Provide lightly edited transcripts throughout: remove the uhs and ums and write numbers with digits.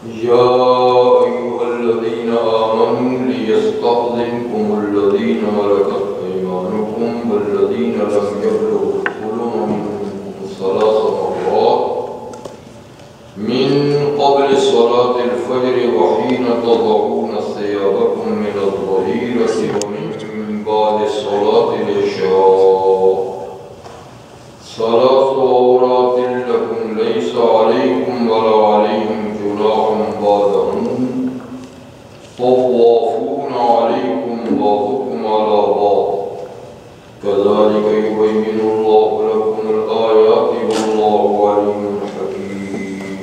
يا أيها الذين آمنوا ليستأذنكم الذين ملكت أيمانكم والذين لم يبلغوا الحلم منكم 3 مرات من قبل صلاة الفجر وحين تضعون ثيابكم من الظهيرة ومن بعد صلاة العشاء 3 عورات لكم ليس عليكم ولا عليهم جناح بعدهن طوافون عليكم بعضكم على بعض كذلك يبين الله لكم الآيات والله عليم حكيم.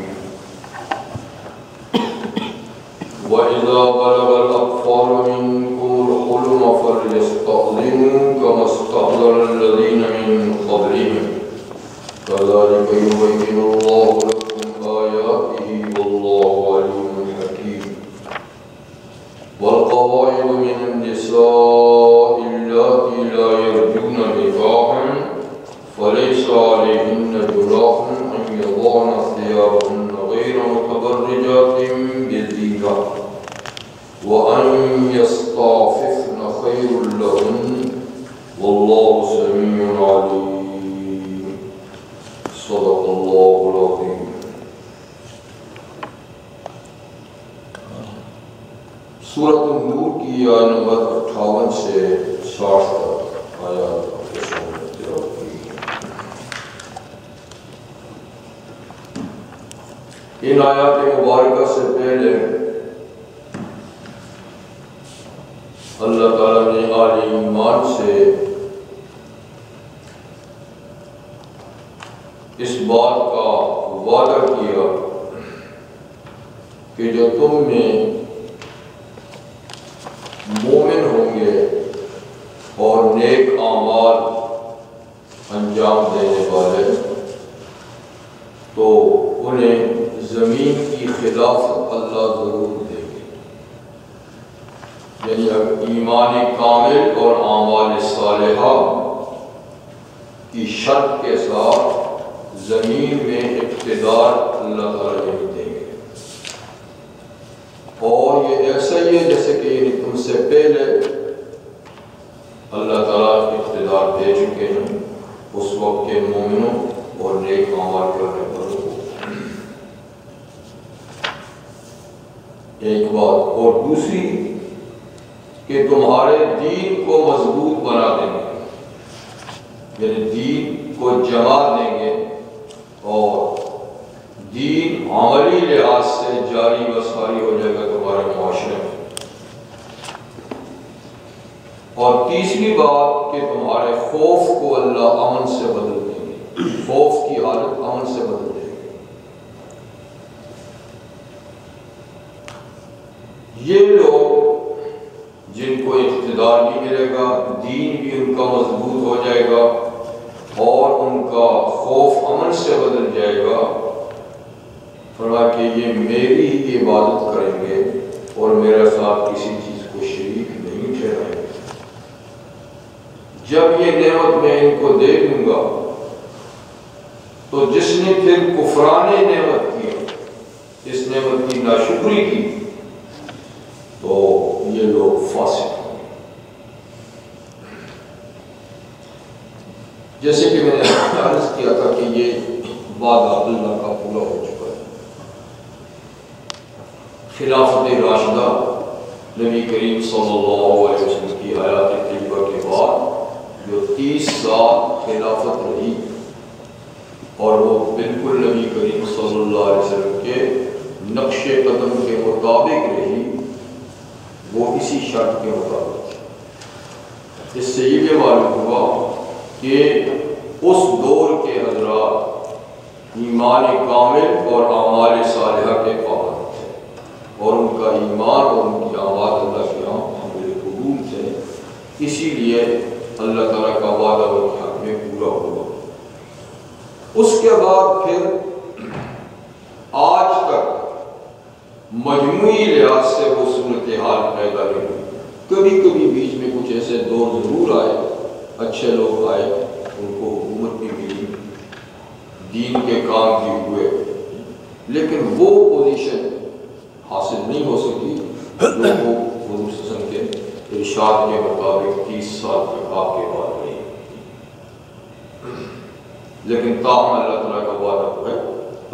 وإذا بلغ الأطفال منكم الحلم فليستأذنوا كما استأذن الذين من قبلهم كذلك يبين الله لكم آياته والله عليم حكيم. والقواعد من النساء اللاتي لا يرجون نكاحا فليس عليهن جناح أن يضعن ثيابهن غير متبرجات بزينة وأن يستعففن خير لهن والله سميع عليم. صدق الله العظيم. سورۃ النور کی آیت نمبر 58 سے 60 تک آیات کے سامنے تلاوت کی ہے. ان آیات مبارکہ سے پہلے اللہ تعالیٰ نے اہل ایمان سے اس بات کا وعدہ کیا کہ جو تم میں مومن ہوں گے اور نیک اعمال انجام دینے والے تو انہیں زمین کی خلافت اللہ ضرور دے گے. یعنی ایمان کامل اور اعمال صالحہ کی شرط کے ساتھ زمین میں اقتدار اللہ تعالیٰ دیں گے. اور یہ ایسا ہی ہے جیسے کہ تم سے پہلے اللہ تعالیٰ اقتدار دے چکے ہیں اس وقت کے مومنوں اور نیک اعمال کرنے والوں کو. ایک بات اور دوسری کہ تمہارے دین کو مضبوط بنا دیں گے, یعنی دین کو جما دیں گے اور دین عملی لحاظ سے جاری و ساری ہو جائے گا تمہارے معاشرے میں. اور تیسری بات کہ تمہارے خوف کو اللہ امن سے بدل دیں گے, خوف کی حالت امن سے بدل دیں گے. یہ لوگ جن کو اقتدار بھی ملے گا, دین بھی ان کا مضبوط ہو جائے گا اور ان کا خوف امن سے بدل جائے گا, فرمایا کہ یہ میری ہی عبادت کریں گے اور میرے ساتھ کسی چیز کو شریک نہیں ٹھہرائیں گے. جب یہ نعمت میں ان کو دے دوں گا تو جس نے پھر کفران نعمت کی, اس نعمت کی ناشکری کی, تو یہ لوگ فاسق ہوں گے. جیسے کہ میں نے عرض کیا تھا کہ یہ وعدہ اللہ کا پورا ہو چکا ہے. خلافت راشدہ نبی کریم صلی اللہ علیہ وسلم کی حیات طیبہ کے بعد جو 30 سال خلافت رہی اور وہ بالکل نبی کریم صلی اللہ علیہ وسلم کے نقش قدم کے مطابق رہی, وہ اسی شرط کے مطابق. اس سے یہ بھی معلوم ہوا کہ اس دور کے حضرات ایمان کامل اور اعمال صالحہ کے پابند تھے اور ان کا ایمان اور ان کی اعمال اللہ کے یہاں قابل قبول تھے. اسی لیے اللہ تعالیٰ کا وعدہ ان کے حق میں پورا ہوا. اس کے بعد پھر آج تک مجموعی لحاظ سے وہ صورتحال پیدا نہیں ہوئی. کبھی کبھی بیچ میں کچھ ایسے دور ضرور آئے, اچھے لوگ آئے, ان کو حکومت بھی ملی, دین کے کام بھی ہوئے, لیکن وہ پوزیشن حاصل نہیں ہو سکی جو وہ حضور صلی اللہ علیہ وسلم کے ارشاد کے مطابق 30 سال تک آپ کے بعد رہی. لیکن تاہم اللہ تعالیٰ کا وعدہ ہے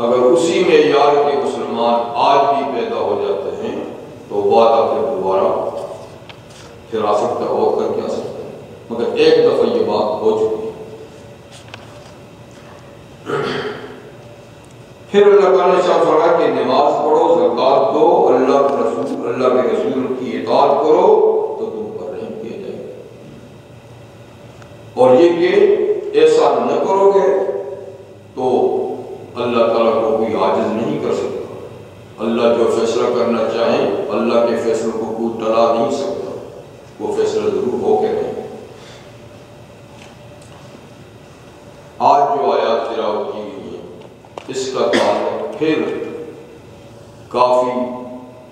اگر اسی معیار کے مسلمان آج بھی پیدا ہو جاتے ہیں تو وعدہ پھر دوبارہ پھر آ سکتا ہے اور کر کے آ سکتا ہے. مگر ایک دفعہ یہ بات ہو چکی ہے. پھر اللہ تعالیٰ نے شاہ فرمایا کہ نماز پڑھو، زکوٰۃ دو، اللہ کے رسول کی اطاعت کرو تو تم پر رحم کیا جائے گا. اور یہ کہ ایسا نہ کرو گے تو اللہ تعالیٰ کو کوئی عاجز نہیں کر سکتا. اللہ جو فیصلہ کرنا چاہیں اللہ کے فیصلوں کو کوئی ٹلا نہیں سکتا. وہ فیصلہ ضرور ہو کے رہے. آج جو آیات تلاوت کی گئی ہے اس کا تعلق پھر کافی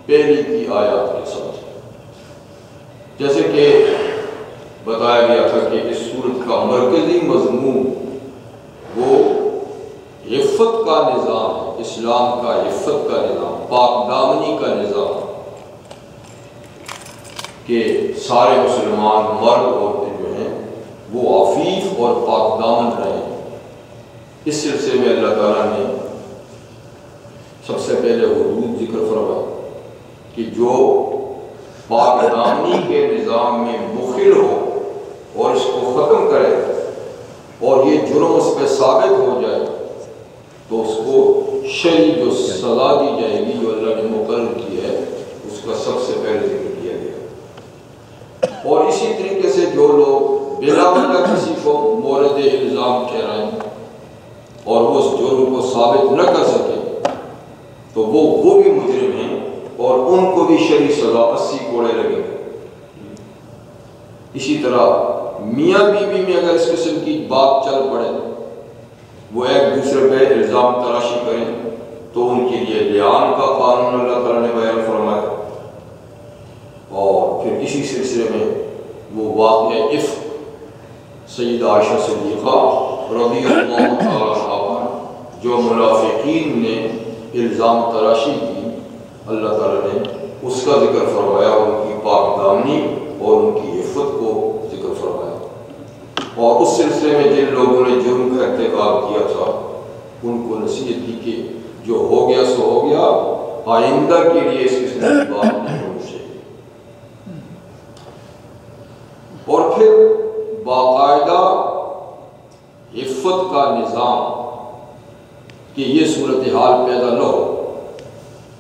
پہلے کی آیات کے ساتھ. جیسے کہ بتایا گیا تھا کہ اس سورت کا مرکزی مضمون وہ عفت کا نظام ہے، اسلام کا عفت کا نظام، پاک دامنی کا نظام، کہ سارے مسلمان مرد عورتیں جو ہیں وہ عفیف اور پاک دامن رہیں. اس سلسلے میں اللہ تعالیٰ نے سب سے پہلے حدود ذکر فرمایا کہ جو پاک دامنی کے نظام میں مخل ہو اور اس کو ختم کرے اور یہ جرم اس پہ ثابت ہو جائے تو اس کو شرعی جو سزا دی جائے گی جو اللہ نے مقرر کی ہے اس کا سب سے پہلے ذکر کیا گیا. اور اسی طریقے سے جو لوگ بلا وجہ کسی کو مورد الزام ٹھہرائیں اور وہ اس جرم کو ثابت نہ کر سکے تو وہ بھی مجرم ہیں اور ان کو بھی شرعی سزا 80 کوڑے لگے. اسی طرح میاں بیوی میں اگر اس قسم کی بات چل پڑے وہ ایک دوسرے پہ الزام تراشی کریں تو ان کے لیے لیان کا قانون اللہ تعالیٰ نے بیان فرمایا. اور پھر اسی سلسلے میں وہ واقعہ عفق سیدہ عائشہ صدیقہ رضی اللہ تعالیٰ عنہا جو منافقین نے الزام تراشی کی اللہ تعالیٰ نے اس کا ذکر فرمایا، ان کی پاک دامنی اور ان کی عفت کو ذکر فرمایا. اور اس سلسلے میں جن لوگوں نے جرم کا ارتکاب کیا تھا ان کو نصیحت کی کہ جو ہو گیا سو ہو گیا، آئندہ کے لیے اس قسم کی بات نہیں ہونی چاہیے. اور پھر باقاعدہ عفت کا نظام کہ یہ صورتحال پیدا نہ ہو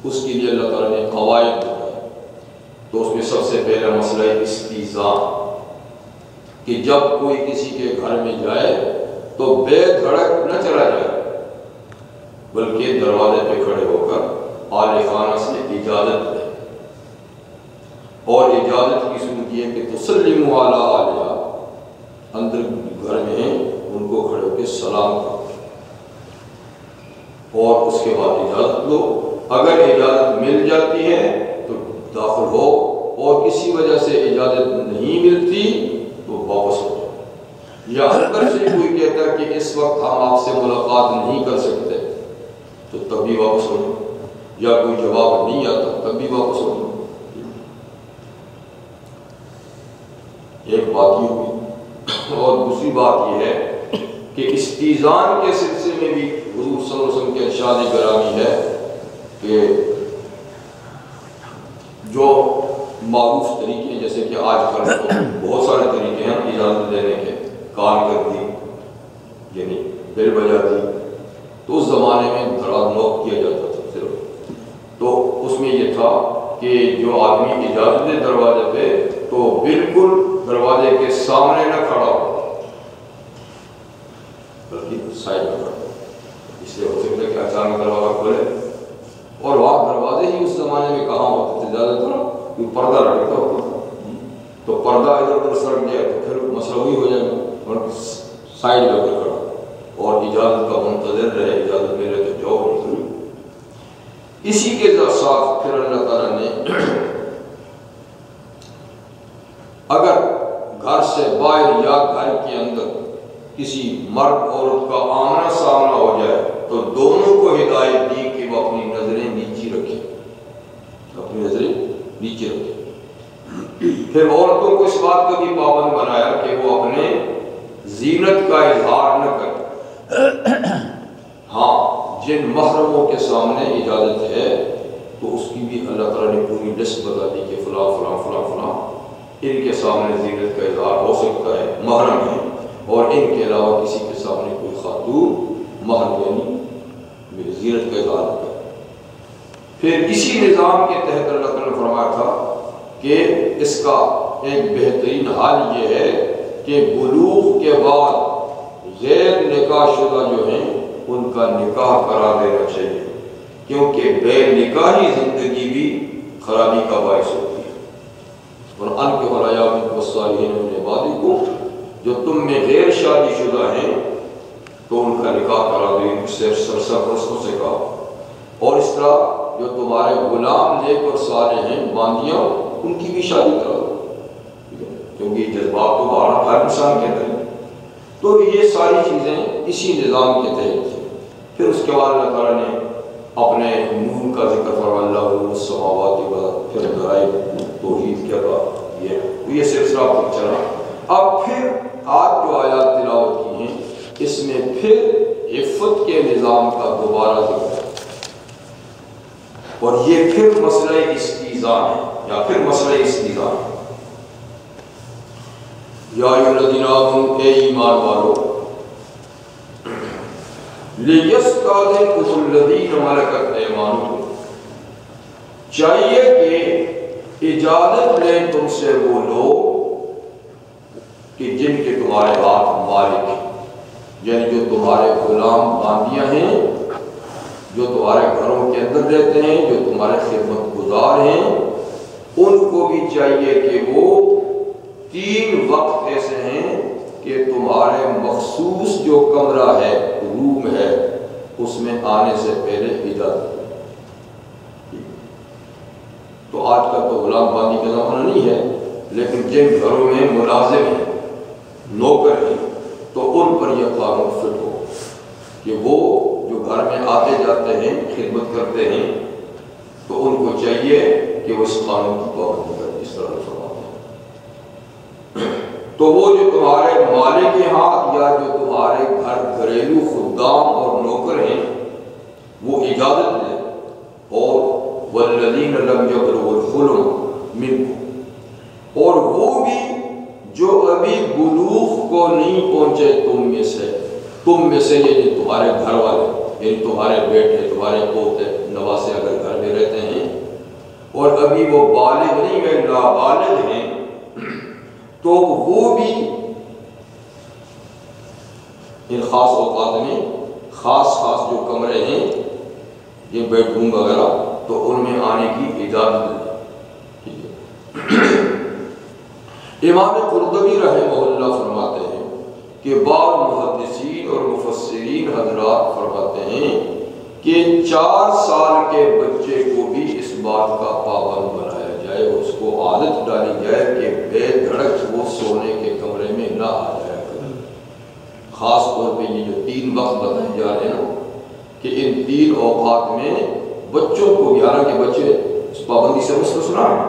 اس کے لیے اللہ تعالیٰ نے قواعد بنائے. تو اس میں سب سے پہلا مسئلہ استیذان کہ جب کوئی کسی کے گھر میں جائے تو بے دھڑک نہ چلا جائے بلکہ دروازے پہ کھڑے ہو کر آل خانہ سے اجازت لے. اور اجازت کی صورت یہ کہ تسلموا علی اہلہا، اندر گھر میں ہیں ان کو کھڑے ہو کے سلام کرو اور اس کے بعد اجازت لو. اگر اجازت مل جاتی ہے تو داخل ہو اور کسی وجہ سے اجازت نہیں ملتی تو واپس ہو جاؤ. یا اندر سے کوئی کہتا ہے کہ اس وقت ہم آپ سے ملاقات نہیں کر سکتے تو تب بھی واپس ہو جاؤ. یا کوئی جواب نہیں آتا تب بھی واپس ہو جاؤ. ایک بات یہ ہوئی. اور دوسری بات یہ ہے کہ استیذان کے سلسلے میں بھی حضور صلی اللہ علیہ وسلم کے ارشاد گرامی ہے کہ جو معروف طریقے ہیں جیسے کہ آج کل بہت سارے طریقے ہیں اجازت دینے کے، کان کر دی یعنی بیل بجا دی، تو اس زمانے میں دراز نوک کیا جاتا تھا صرف. تو اس میں یہ تھا کہ جو آدمی اجازت دے دروازے پہ تو بالکل دروازے کے سامنے نہ کھڑا ہو بلکہ سائڈ میں کھڑا ہو. اس لیے ہو سکتا ہے کہ اچانک دروازہ کھولے اور وہاں دروازے ہی اس زمانے میں کہاں ہوتے تھے، زیادہ تر پردہ لٹکا ہوتا تھا تو پردہ ادھر ادھر سڑک گیا تو پھر مسئلہ وہی ہو جائے گا. اور سائڈ میں کر کھڑا اور اجازت کا منتظر رہے، اجازت ملے تو جاؤ نہیں. اسی کے ساتھ پھر اللہ تعالیٰ نے اگر گھر سے باہر یا گھر کے اندر کسی مرد عورت کا آمنا سامنا ہو جائے تو دونوں کو ہدایت دی کہ وہ اپنی نظریں نیچی رکھیں. نیچے رکھے. پھر عورتوں کو اس بات کا بھی پابند بنایا کہ وہ اپنے زینت کا اظہار نہ کریں. ہاں جن محرموں کے سامنے اجازت ہے تو اس کی بھی اللہ تعالیٰ نے پوری لسٹ بتا دی کہ فلاں فلاں فلاں فلاں ان کے سامنے زینت کا اظہار ہو سکتا ہے، محرم ہے، اور ان کے علاوہ کسی کے سامنے کوئی خاتون محرم یعنی زینت کا اظہار نہ کرے. پھر اسی نظام کے تحت اللہ تعالیٰ نے فرمایا تھا کہ اس کا ایک بہترین حال یہ ہے کہ بلوغ کے بعد غیر نکاح شدہ جو ہیں ان کا نکاح کرا دینا چاہیے، کیونکہ بے نکاحی زندگی بھی خرابی کا باعث ہوتی ہے. اور انکحوا الایام والصالحین من عبادکم، جو تم میں غیر شادی شدہ ہیں تو ان کا نکاح کرا دو، ان سے سرسرپرستوں سے کہا. اور اس طرح جو تمہارے غلام نیک اور صالح ہیں باندیاں ان کی بھی شادی کرا دو، کیونکہ جذبات تو باہر ہر انسان کے اندر ہیں. تو یہ ساری چیزیں اسی نظام کے تحت ہیں. پھر اس کے بعد اللہ تعالیٰ نے اپنے نور کا ذکر فرمایا، اللہ نور السماوات والارض، پھر ذرائع توحید کیا کہا، یہ سلسلہ پر چلا. اب پھر آج جو آیات تلاوت کی ہیں اس میں پھر عفت کے نظام کا دوبارہ ذکر ہے، اور یہ پھر مسئلہ استیزاء ہے یا پھر مسئلہ استیزاء ہے. یا ایھا الذین آمنوا، اے ایمان والو، لیستأذنکم الذین ملکت ایمانکم، چاہیے کہ اجازت لیں تم سے وہ لوگ کہ جن کے تمہارے ہاتھ مالک ہیں، یعنی جو تمہارے غلام باندیاں ہیں، جو تمہارے گھروں کے اندر رہتے ہیں، جو تمہارے خدمت گزار ہیں، ان کو بھی چاہیے کہ وہ 3 وقت ایسے ہیں کہ تمہارے مخصوص جو کمرہ ہے، روم ہے، اس میں آنے سے پہلے اجازت دیں. تو آج کا تو غلام باندی کا زمانہ نہیں ہے، لیکن جن گھروں میں ملازم ہیں، نوکر ہیں، تو ان پر یہ قانون فٹ ہو کہ وہ جو گھر میں آتے جاتے ہیں، خدمت کرتے ہیں، تو ان کو چاہیے کہ وہ اس قانون کی پابندی کریں. اس طرح فرماتے ہیں. تو وہ جو تمہارے مالک کے ہاتھ یا جو تمہارے گھر گھریلو خدام اور نوکر ہیں وہ اجازت دیں. اور والذین لم یبلغوا الحلم منکم، اور وہ بھی جو ابھی بلوغ کو نہیں پہنچے تم میں سے یعنی تمہارے گھر والے، یعنی تمہارے بیٹے، تمہارے پوتے، نواسے اگر گھر میں رہتے ہیں اور ابھی وہ بالغ نہیں ہوئے، نابالغ ہیں، تو وہ بھی ان خاص اوقات میں خاص جو کمرے ہیں، یہ بیڈ روم وغیرہ، تو ان میں آنے کی اجازت دیں. امام قرطبی رحمہ اللہ فرماتے ہیں کہ بعض محدثین اور مفسرین حضرات فرماتے ہیں کہ 4 سال کے بچے کو بھی اس بات کا پابند بنایا جائے، اس کو عادت ڈالی جائے کہ بے دھڑک وہ سونے کے کمرے میں نہ آ جائے کرے. خاص طور پہ یہ جو 3 وقت بتائے جا رہے ہیں کہ ان 3 اوقات میں بچوں کو، 11 کے بچے اس پابندی سے مستثنیٰ ہیں.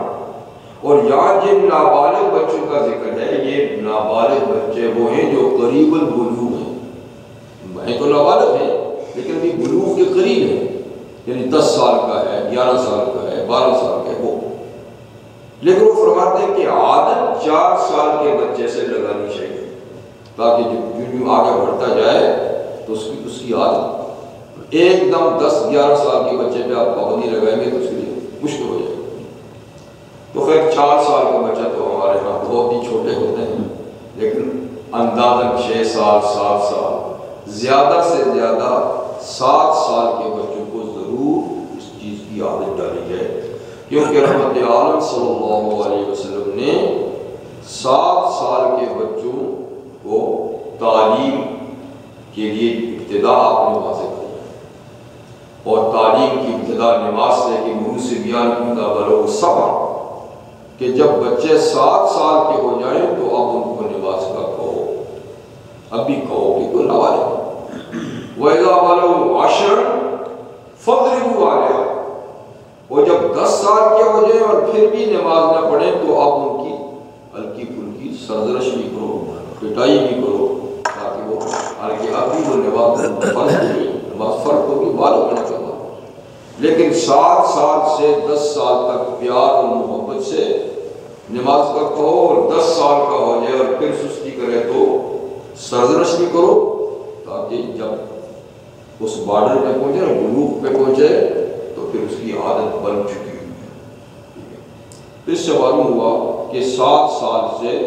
اور یہاں جن نابالغ بچوں کا ذکر ہے، یہ نابالغ بچے وہ ہیں جو قریب البلوغ ہیں تو نابالغ ہیں لیکن ابھی بلوغ کے قریب ہیں، یعنی 10 سال کا ہے، 11 سال کا ہے، 12 سال کا ہے وہ. لیکن وہ فرماتے ہیں کہ عادت 4 سال کے بچے سے لگانی چاہیے، تاکہ جو آگے بڑھتا جائے تو اس کی عادت. ایک دم 10-11 سال کے بچے پہ آپ پابندی لگائیں گے تو اس کے لیے مشکل ہو جائے گا. تو خیر 4 سال کا بچہ تو ہمارے ہاں بہت ہی چھوٹے ہوتے ہیں، لیکن اندازاً 6 سال 7 سال، زیادہ سے زیادہ 7 سال کے بچوں کو ضرور اس چیز کی عادت ڈالی جائے، کیونکہ رحمت عالم صلی اللہ علیہ وسلم نے 7 سال کے بچوں کو تعلیم کے لیے ابتدا آپ نے واضح کیا، اور تعلیم کی ابتدا نماز سے کہ منہ سے بیان کیوں کا بلو سبا، کہ جب بچے 7 سال کے ہو جائیں تو اب ان کو نماز کا کہو، ابھی کہو کہ تو نوالے. وَإِذَا بَلَغُوا 10 فَاضْرِبُوا عَلَيْهَا، اور جب 10 سال کے ہو جائیں اور پھر بھی نماز نہ پڑھیں تو آپ ان کی ہلکی پھلکی سرزنش بھی کرو، پٹائی بھی کرو، تاکہ وہ حالانکہ ابھی وہ نماز فرض نہیں، نماز فرض ہوگی بالغ ہونے کے بعد، لیکن 7 سال سے 10 سال تک پیار اور محبت سے نماز کا کہو، اور 10 سال کا ہو جائے اور پھر سستی کرے تو سرزنش بھی کرو، تاکہ جب اس بارڈر پہ پہنچے نا، بلوغ پہ پہنچے تو پھر اس کی عادت بن چکی ہوئی ہے۔ اس سے معلوم ہوا کہ 7 سال سے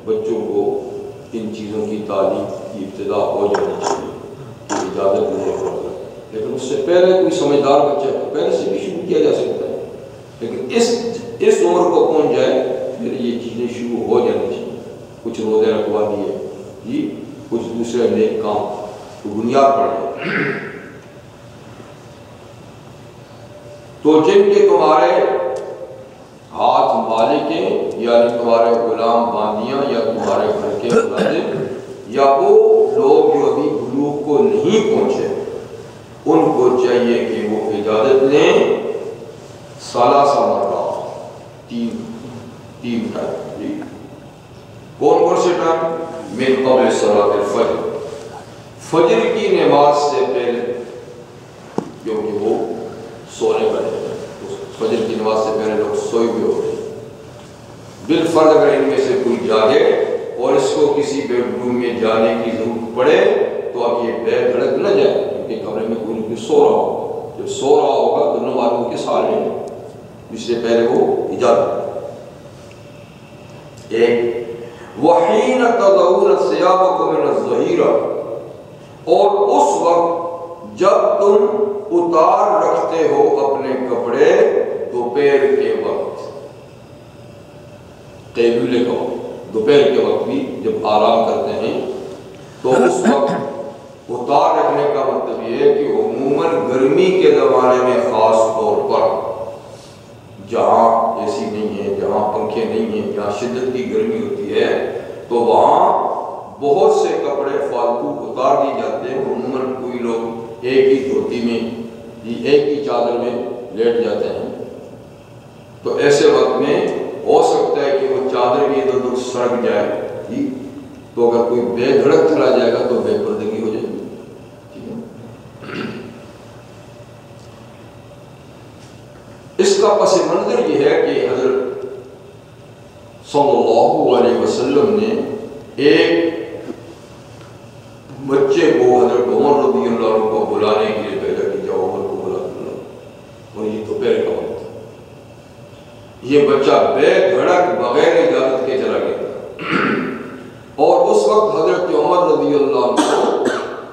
بچوں کو ان چیزوں کی تعلیم کی ابتدا ہو جانی چاہیے، اجازت نہیں ہو، لیکن اس سے پہلے کوئی سمجھدار بچہ ہے پہلے سے بھی شروع کیا جا سکتا ہے، لیکن اس عمر کو پہنچ جائے پھر یہ چیزیں شروع ہو جانی چاہیے، کچھ روزے رکھوا دیے جی، کچھ دوسرے نیک کام تو بنیاد پڑ جائے۔ تو جن کے تمہارے ہاتھ مالک ہیں، یعنی تمہارے غلام باندیاں یا تمہارے گھر کے ملازم، یا وہ لوگ جو ابھی بلوغ کو نہیں پہنچے، ان کو چاہیے کہ وہ اجازت لیں ثلاث مرات، تین ٹائم جی۔ کون سے ٹائم؟ من قبل صلاۃ الفجر، فجر کی نماز سے پہلے، کیونکہ وہ سونے والے ہیں، فجر کی نماز سے پہلے لوگ سوئے ہوئے ہوتے ہیں۔ بالفرض اگر ان میں سے کوئی جاگے اور اس کو کسی بیڈ روم میں جانے کی ضرورت پڑے تو اب یہ بے دھڑک نہ جائے، کیونکہ کمرے میں کوئی سو رہا ہوگا، جب سو رہا ہوگا تو نہ معلوم کس حال میں، اس سے پہلے وہ اجازت۔ ایک وَحِينَ تَضَعُونَ ثِيَابَكُم مِّنَ الظَّهِيرَةِ، اور اس وقت جب تم اتار رکھتے ہو اپنے کپڑے دوپہر کے وقت، قیلولے کا وقت، دوپہر کے وقت بھی جب آرام کرتے ہیں تو اس وقت اتار رکھنے کا مطلب یہ ہے کہ عموماً گرمی کے زمانے میں خاص طور پر جہاں اے سی نہیں ہے، جہاں پنکھے نہیں ہیں، جہاں شدت کی گرمی ہوتی ہے تو وہاں بہت سے کپڑے فالتو اتار دیے جاتے ہیں، عموماً کوئی لوگ ایک ہی دھوتی میں، ایک ہی چادر میں لیٹ جاتے ہیں، تو ایسے وقت میں ہو سکتا ہے کہ وہ چادر بھی ادھر ادھر سڑک جائے جی، تو اگر کوئی بے دھڑک چلا جائے گا تو بے پردگی ہو جائے گی۔ اس کا پس منظر یہ ہے کہ حضرت صلی اللہ علیہ وسلم نے ایک بچے کو حضرت عمر رضی اللہ عنہ کو بلانے کے لیے بھیجا کہ جاؤ عمر کو بلا کر لاؤ، اور یہ دوپہر کا وقت تھا، یہ بچہ بے دھڑک بغیر اجازت کے چلا گیا، اور اس وقت حضرت عمر رضی اللہ عنہ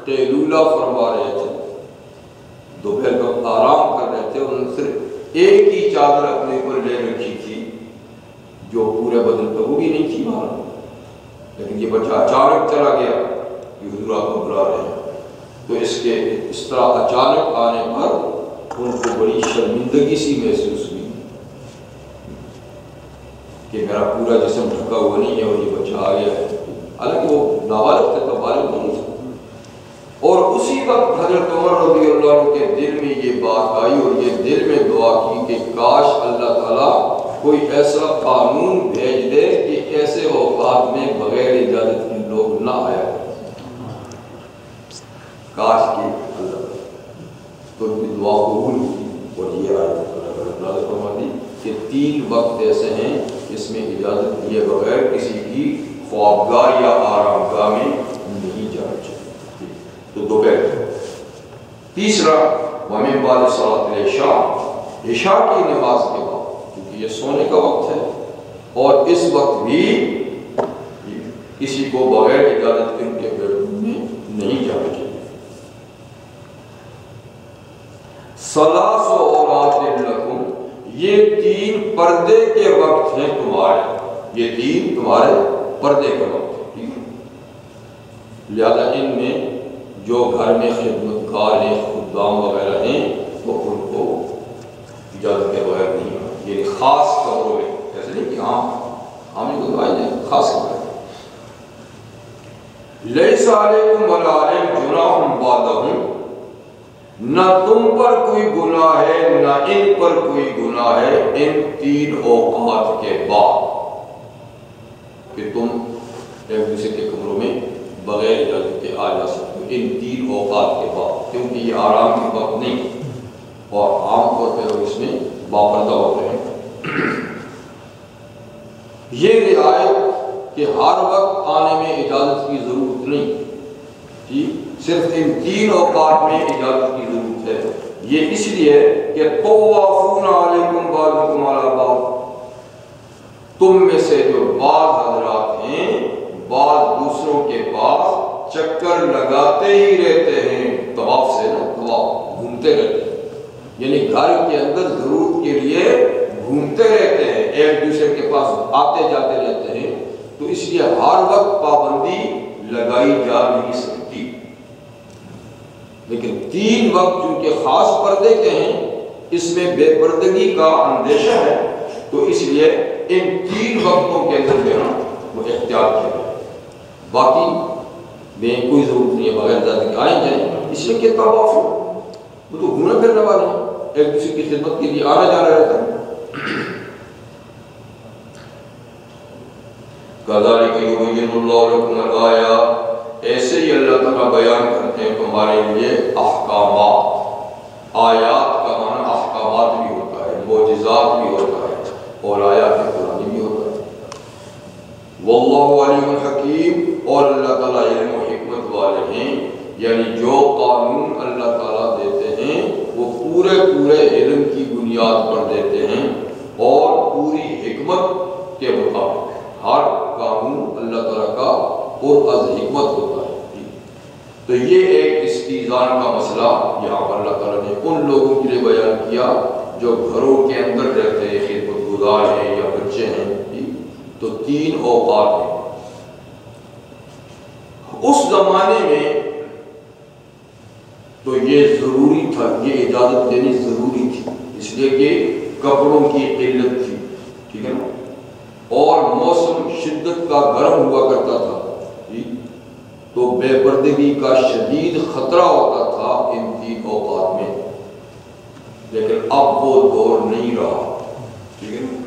قیلولہ فرما رہے تھے، دوپہر کا آرام کر رہے تھے، انہوں نے صرف ایک ہی چادر اپنے اوپر لے رکھی تھی جو پورے بدن پہ وہ بھی نہیں تھی باہر، لیکن یہ بچہ اچانک چلا گیا کہ حضور آپ کو بلا رہے ہیں، تو اس طرح اچانک آنے پر ان کو بڑی شرمندگی سی محسوس ہوئی کہ میرا پورا جسم ڈھکا ہوا نہیں ہے اور یہ بچہ آ گیا ہے، حالانکہ وہ نابالغ تھا تو بالغ نہیں تھا، اور اسی وقت حضرت عمر رضی اللہ عنہ کے دل میں یہ بات آئی اور یہ دل میں دعا کی کہ کاش اللہ تعالیٰ کوئی ایسا قانون بھیج دے کہ ایسے اوقات میں بغیر اجازت کے لوگ نہ آیا، کاش کی اللہ تو ان کی دعا قبول ہوئی، اور یہ آیت اللہ فرما دی کہ 3 وقت ایسے ہیں جس میں اجازت لیے بغیر کسی کی خوابگاہ یا آرام گاہ میں نہیں جانا چاہیے، تو دوپہر۔ تیسرا وَمِن بَعْدِ صَلَاةِ الْعِشَاءِ، عشاء کی نماز کے بعد، کیونکہ یہ سونے کا وقت ہے اور اس وقت بھی کسی کو بغیر اجازت کے ان کے بیڈ روم میں نہیں جانا چاہیے۔ ثلاث عورات لکم، یہ 3 پردے کے وقت ہیں تمہارے، یہ 3 تمہارے پردے کے وقت ہیں، لہذا ان میں جو گھر میں خدمتگار ہیں، خدام وغیرہ ہیں، وہ ان کو اجازت کے بغیر نہیں ہے، یعنی خاص کمروں میں، ایسے نہیں کہ ہم کو دعائی جائیں، خاص کمروں میں۔ لیس علیکم ولا علیہم جناح بعدہم، نہ تم پر کوئی گناہ ہے نہ ان پر کوئی گناہ ہے ان 3 اوقات کے بعد کہ تم ایک دوسرے کے کمروں میں بغیر اجازت کے آ جا سکتے ہو ان 3 اوقات کے بعد، کیونکہ یہ آرام کے وقت نہیں اور عام طور پہ لوگ اس میں باپردہ ہوتے ہیں۔ یہ رعایت کہ ہر وقت آنے میں اجازت کی ضرورت نہیں، صرف ان 3 اوقات میں اجازت کی ضرورت ہے، یہ اس لیے کہ طوافون علیکم بعضکم علی بعض، تم میں سے جو بعض حضرات ہیں بعض دوسروں کے پاس چکر لگاتے ہی رہتے ہیں، طواف سے نا طواف گھومتے رہتے ہیں، یعنی گھر کے اندر ضرورت کے لیے گھومتے رہتے ہیں، ایک دوسرے کے پاس آتے جاتے رہتے ہیں، تو اس لیے ہر وقت پابندی لگائی جا نہیں سکتی، لیکن 3 وقت چونکہ خاص پردے کے ہیں اس میں بے پردگی کا اندیشہ ہے، تو اس لیے ان 3 وقتوں کے اندر جو ہے وہ احتیاط کیا ہے، باقی میں کوئی ضرورت نہیں ہے بغیر اجازت کے آئیں جائیں، اس لیے کہ طواف وہ تو گھومنے پھرنے والے ہیں، ایک دوسرے کی خدمت کے لیے آنا جانا رہتا ہے۔ کذالک یبین اللہ لکم الآیات، ایسے ہی اللہ تعالیٰ بیان کرتے ہیں تمہارے لیے احکامات، آیات کا معنی احکامات بھی ہوتا ہے، معجزات بھی ہوتا ہے اور آیات قرآنی بھی ہوتا ہے۔ واللہ علیم حکیم، اور اللہ تعالیٰ علم و حکمت والے ہیں، یعنی جو قانون اللہ تعالیٰ دیتے ہیں وہ پورے علم کی بنیاد پر دیتے ہیں اور پوری حکمت کے مطابق، ہر قانون اللہ تعالیٰ کا پر از حکمت ہوتا ہے۔ تو یہ ایک استیزان کا مسئلہ یہاں پر اللہ تعالیٰ نے ان لوگوں کے لیے بیان کیا جو گھروں کے اندر رہتے ہیں، خدمت گزار ہیں یا بچے ہیں، تو 3 اوقات ہیں۔ اس زمانے میں تو یہ ضروری تھا، یہ اجازت دینی ضروری تھی، اس لیے کہ کپڑوں کی قلت تھی، ٹھیک ہے نا، اور موسم شدت کا گرم ہوا کرتا تھا، تو بے پردگی کا شدید خطرہ ہوتا تھا ان 3 اوقات میں، لیکن اب وہ دور نہیں رہا، ٹھیک ہے نا،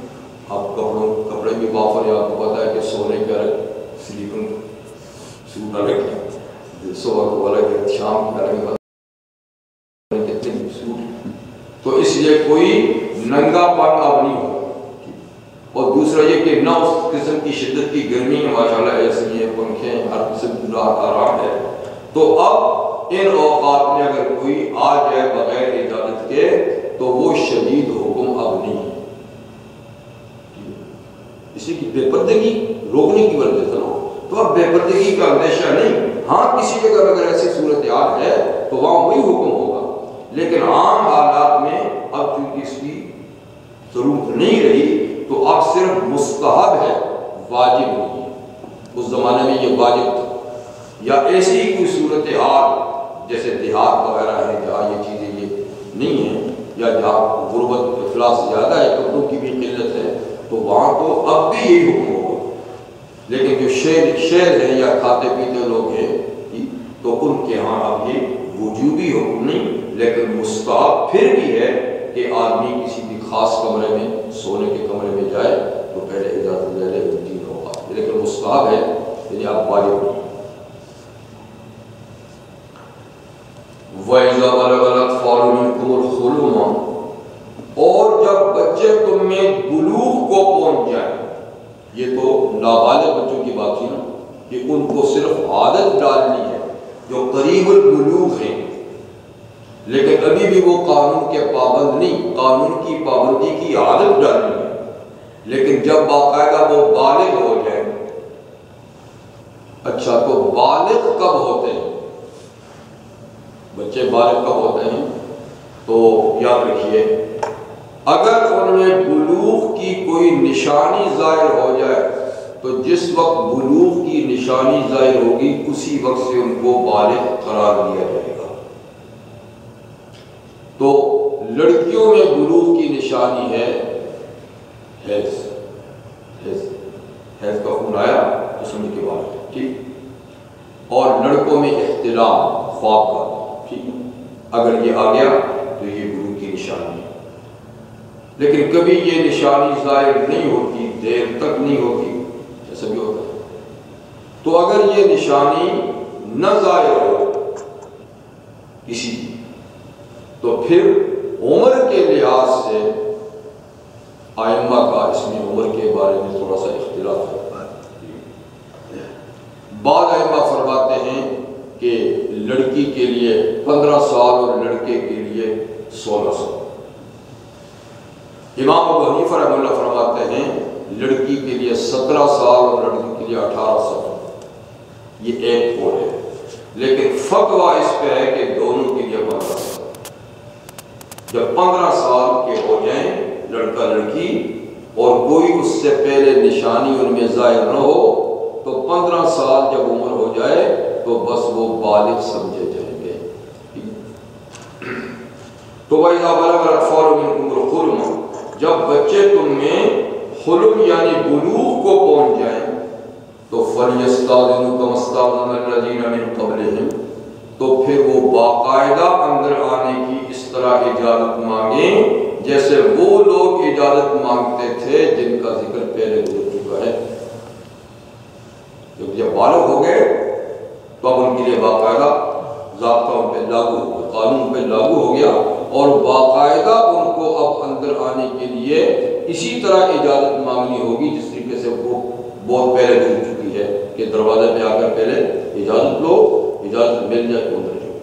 اب کپڑے بھی بافر، آپ کو پتا ہے کہ سونے کا سلیپنگ سوٹ الگ ہے، صبح کو الگ ہے، شام کا الگ ہے، تو اس لیے کوئی ننگا پن اب نہیں ہو، اور دوسرا یہ کہ نہ اس قسم کی شدت کی گرمی ہے، ماشاءاللہ ایسے ہی ہے، پنکھے ہیں، ہر قسم کا آرام ہے، تو اب ان اوقات میں اگر کوئی آ جائے بغیر اجازت کے تو وہ شدید حکم اب نہیں ہے، اسی کی بے پردگی روکنے کی وجہ سے نا، تو اب بے پردگی کا اندیشہ نہیں، ہاں کسی جگہ اگر ایسی صورتحال ہے تو وہاں وہی حکم ہوگا، لیکن عام حالات میں اب چونکہ اس کی ضرورت نہیں رہی تو اب صرف مستحب ہے، واجب نہیں ہے۔ اس زمانے میں یہ واجب تھا، یا ایسی ہی کوئی صورتحال جیسے دیہات وغیرہ ہے جہاں یہ چیزیں یہ نہیں ہیں، یا جہاں غربت افلاس زیادہ ہے، کپڑوں کی بھی قلت ہے، تو وہاں تو اب بھی یہی حکم ہوگا، لیکن جو شہر ہے یا کھاتے پیتے لوگ ہیں تو ان کے ہاں اب یہ وجوبی حکم نہیں، لیکن مستحب پھر بھی ہے کہ آدمی کسی بھی خاص کمرے میں، سونے کے کمرے میں جائے تو پہلے اجازت لے لے، 3 اوقات، لیکن مستحب ہے، یعنی آپ واجب نہیں۔ وَإِذَا بَلَغَ الْأَطْفَالُ مِنكُمُ الْحُلُمَ، اور جب بچے تم میں بلوغ کو پہنچ جائیں، یہ تو نابالغ بچوں کی بات تھی نا، کہ ان کو صرف عادت ڈالنی ہے جو قریب البلوغ ہیں، لیکن ابھی بھی وہ قانون کے پابند نہیں، قانون کی پابندی کی عادت ڈالنی ہے، لیکن جب باقاعدہ وہ بالغ ہو جائیں، اچھا تو بالغ کب ہوتے ہیں، بچے بالغ کب ہوتے ہیں، تو یاد رکھیے اگر ان میں بلوغ کی کوئی نشانی ظاہر ہو جائے تو جس وقت بلوغ کی نشانی ظاہر ہوگی اسی وقت سے ان کو بالغ قرار دیا جائے گا۔ تو لڑکیوں میں بلوغ کی نشانی ہے حیض کا خون آیا جسم کے بعد، ٹھیک، اور لڑکوں میں احتلام خواب کا، ٹھیک، اگر یہ آ گیا تو یہ بلوغ کی نشانی ہے، لیکن کبھی یہ نشانی ظاہر نہیں ہوتی، دیر تک نہیں ہوتی، ایسا بھی ہوتا ہے۔ تو اگر یہ نشانی نہ ظاہر ہو کسی کی، تو پھر عمر کے لحاظ سے آئمہ کا اس میں عمر کے بارے میں تھوڑا سا اختلاف ہے۔ بعض آئمہ فرماتے ہیں کہ لڑکی کے لیے 15 سال اور لڑکے کے لیے 16 سال۔ امام ابو حنیفہ رحمہ اللہ فرماتے ہیں لڑکی کے لیے 17 سال اور لڑکی کے لیے 18 سال۔ یہ ایک قول ہے، لیکن فتویٰ اس پہ ہے کہ دونوں کے لیے 15 سال۔ جب 15 سال کے ہو جائیں لڑکا لڑکی اور کوئی اس سے پہلے نشانی ان میں ظاہر نہ ہو، تو 15 سال جب عمر ہو جائے تو بس وہ بالغ سمجھے جائیں گے۔ تو وَإِذَا بَلَغَ الْأَطْفَالُ مِنكُمُ الْحُلُمَ، جب بچے تم میں حلم یعنی بلوغ کو پہنچ جائیں تو فَلْيَسْتَأْذِنُوا كَمَا اسْتَأْذَنَ الَّذِينَ مِن قَبْلِهِمْ، تو پھر وہ باقاعدہ اندر آنے کی اس طرح اجازت مانگیں جیسے وہ لوگ اجازت مانگتے تھے جن کا ذکر پہلے گزر چکا ہے۔ جب بالغ ہو گئے تو اب ان کے لیے باقاعدہ ضابطہ ان پہ لاگو ہو گیا، قانون پہ لاگو ہو گیا، اور باقاعدہ ان کو اب اندر آنے کے لیے اسی طرح اجازت مانگنی ہوگی جس طریقے سے وہ بہت پہلے گزر چکی ہے کہ دروازے پہ آ کر پہلے اجازت لو، اجازت مل جائے تو اندر جاؤ۔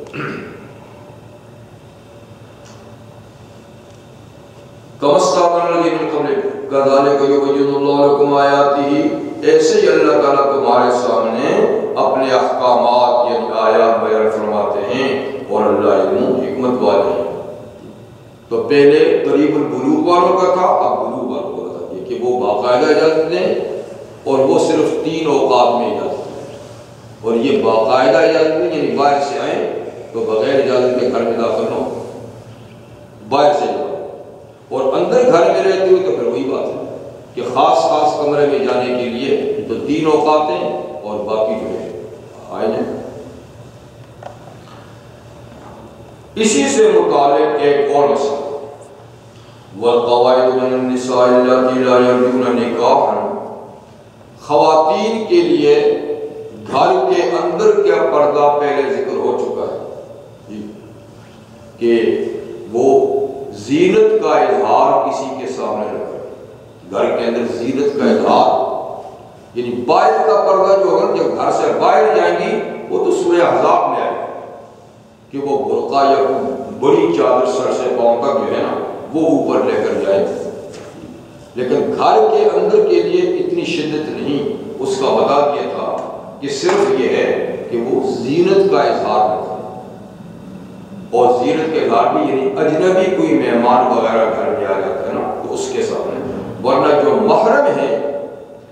كَمَا اسْتَأْذَنَ الَّذِينَ مِن قَبْلِكُمْ كَذَلِكَ يُبَيِّنُ اللَّهُ لَكُمْ آيَاتِهِ، ایسے ہی اللہ تعالیٰ تمہارے سامنے اپنے احکامات یعنی آیات بیان فرماتے ہیں، اور اللہ علم حکمت والے ہیں۔ تو پہلے قریب البلوغ والوں کا تھا، اب بلوغ والوں کا تھا یہ کہ وہ باقاعدہ اجازت دیں، اور وہ صرف 3 اوقات میں اجازت دیں، اور یہ باقاعدہ اجازت دیں یعنی باہر سے آئیں تو بغیر اجازت کے گھر میں داخل نہ ہو، باہر سے جاؤ، اور اندر گھر میں رہتے ہوئے تو پھر وہی بات ہے کہ خاص کمرے میں جانے کے لیے تو 3 اوقات ہیں اور باقی جو ہے آئے جائیں۔ اسی سے متعلق ایک اور مسئلہ، وَالْقَوَائِدُ مِنَ النِّسَاءِ اللَّاتِي لَا يَرْجُونَ نِكَاحًا، خواتین کے لیے گھر کے اندر کیا پردہ پہلے ذکر ہو چکا ہے کہ وہ زینت کا اظہار کسی کے سامنے نہ کرے۔ گھر کے اندر زینت کا اظہار یعنی باہر کا پردہ جو ہوگا، جب گھر سے باہر جائیں گی وہ تو سورہ احزاب میں آئے کہ وہ برقع یا بڑی چادر سر سے پاؤں تک جو ہے نا وہ اوپر لے کر جائے، لیکن گھر کے اندر کے لیے اتنی شدت نہیں۔ اس کا بتا دیا تھا کہ صرف یہ ہے کہ وہ زینت کا اظہار نہ کرے، اور زینت کے اظہار بھی یعنی اجنبی کوئی مہمان وغیرہ گھر میں آ جاتا ہے نا تو اس کے سامنے، ورنہ جو محرم ہیں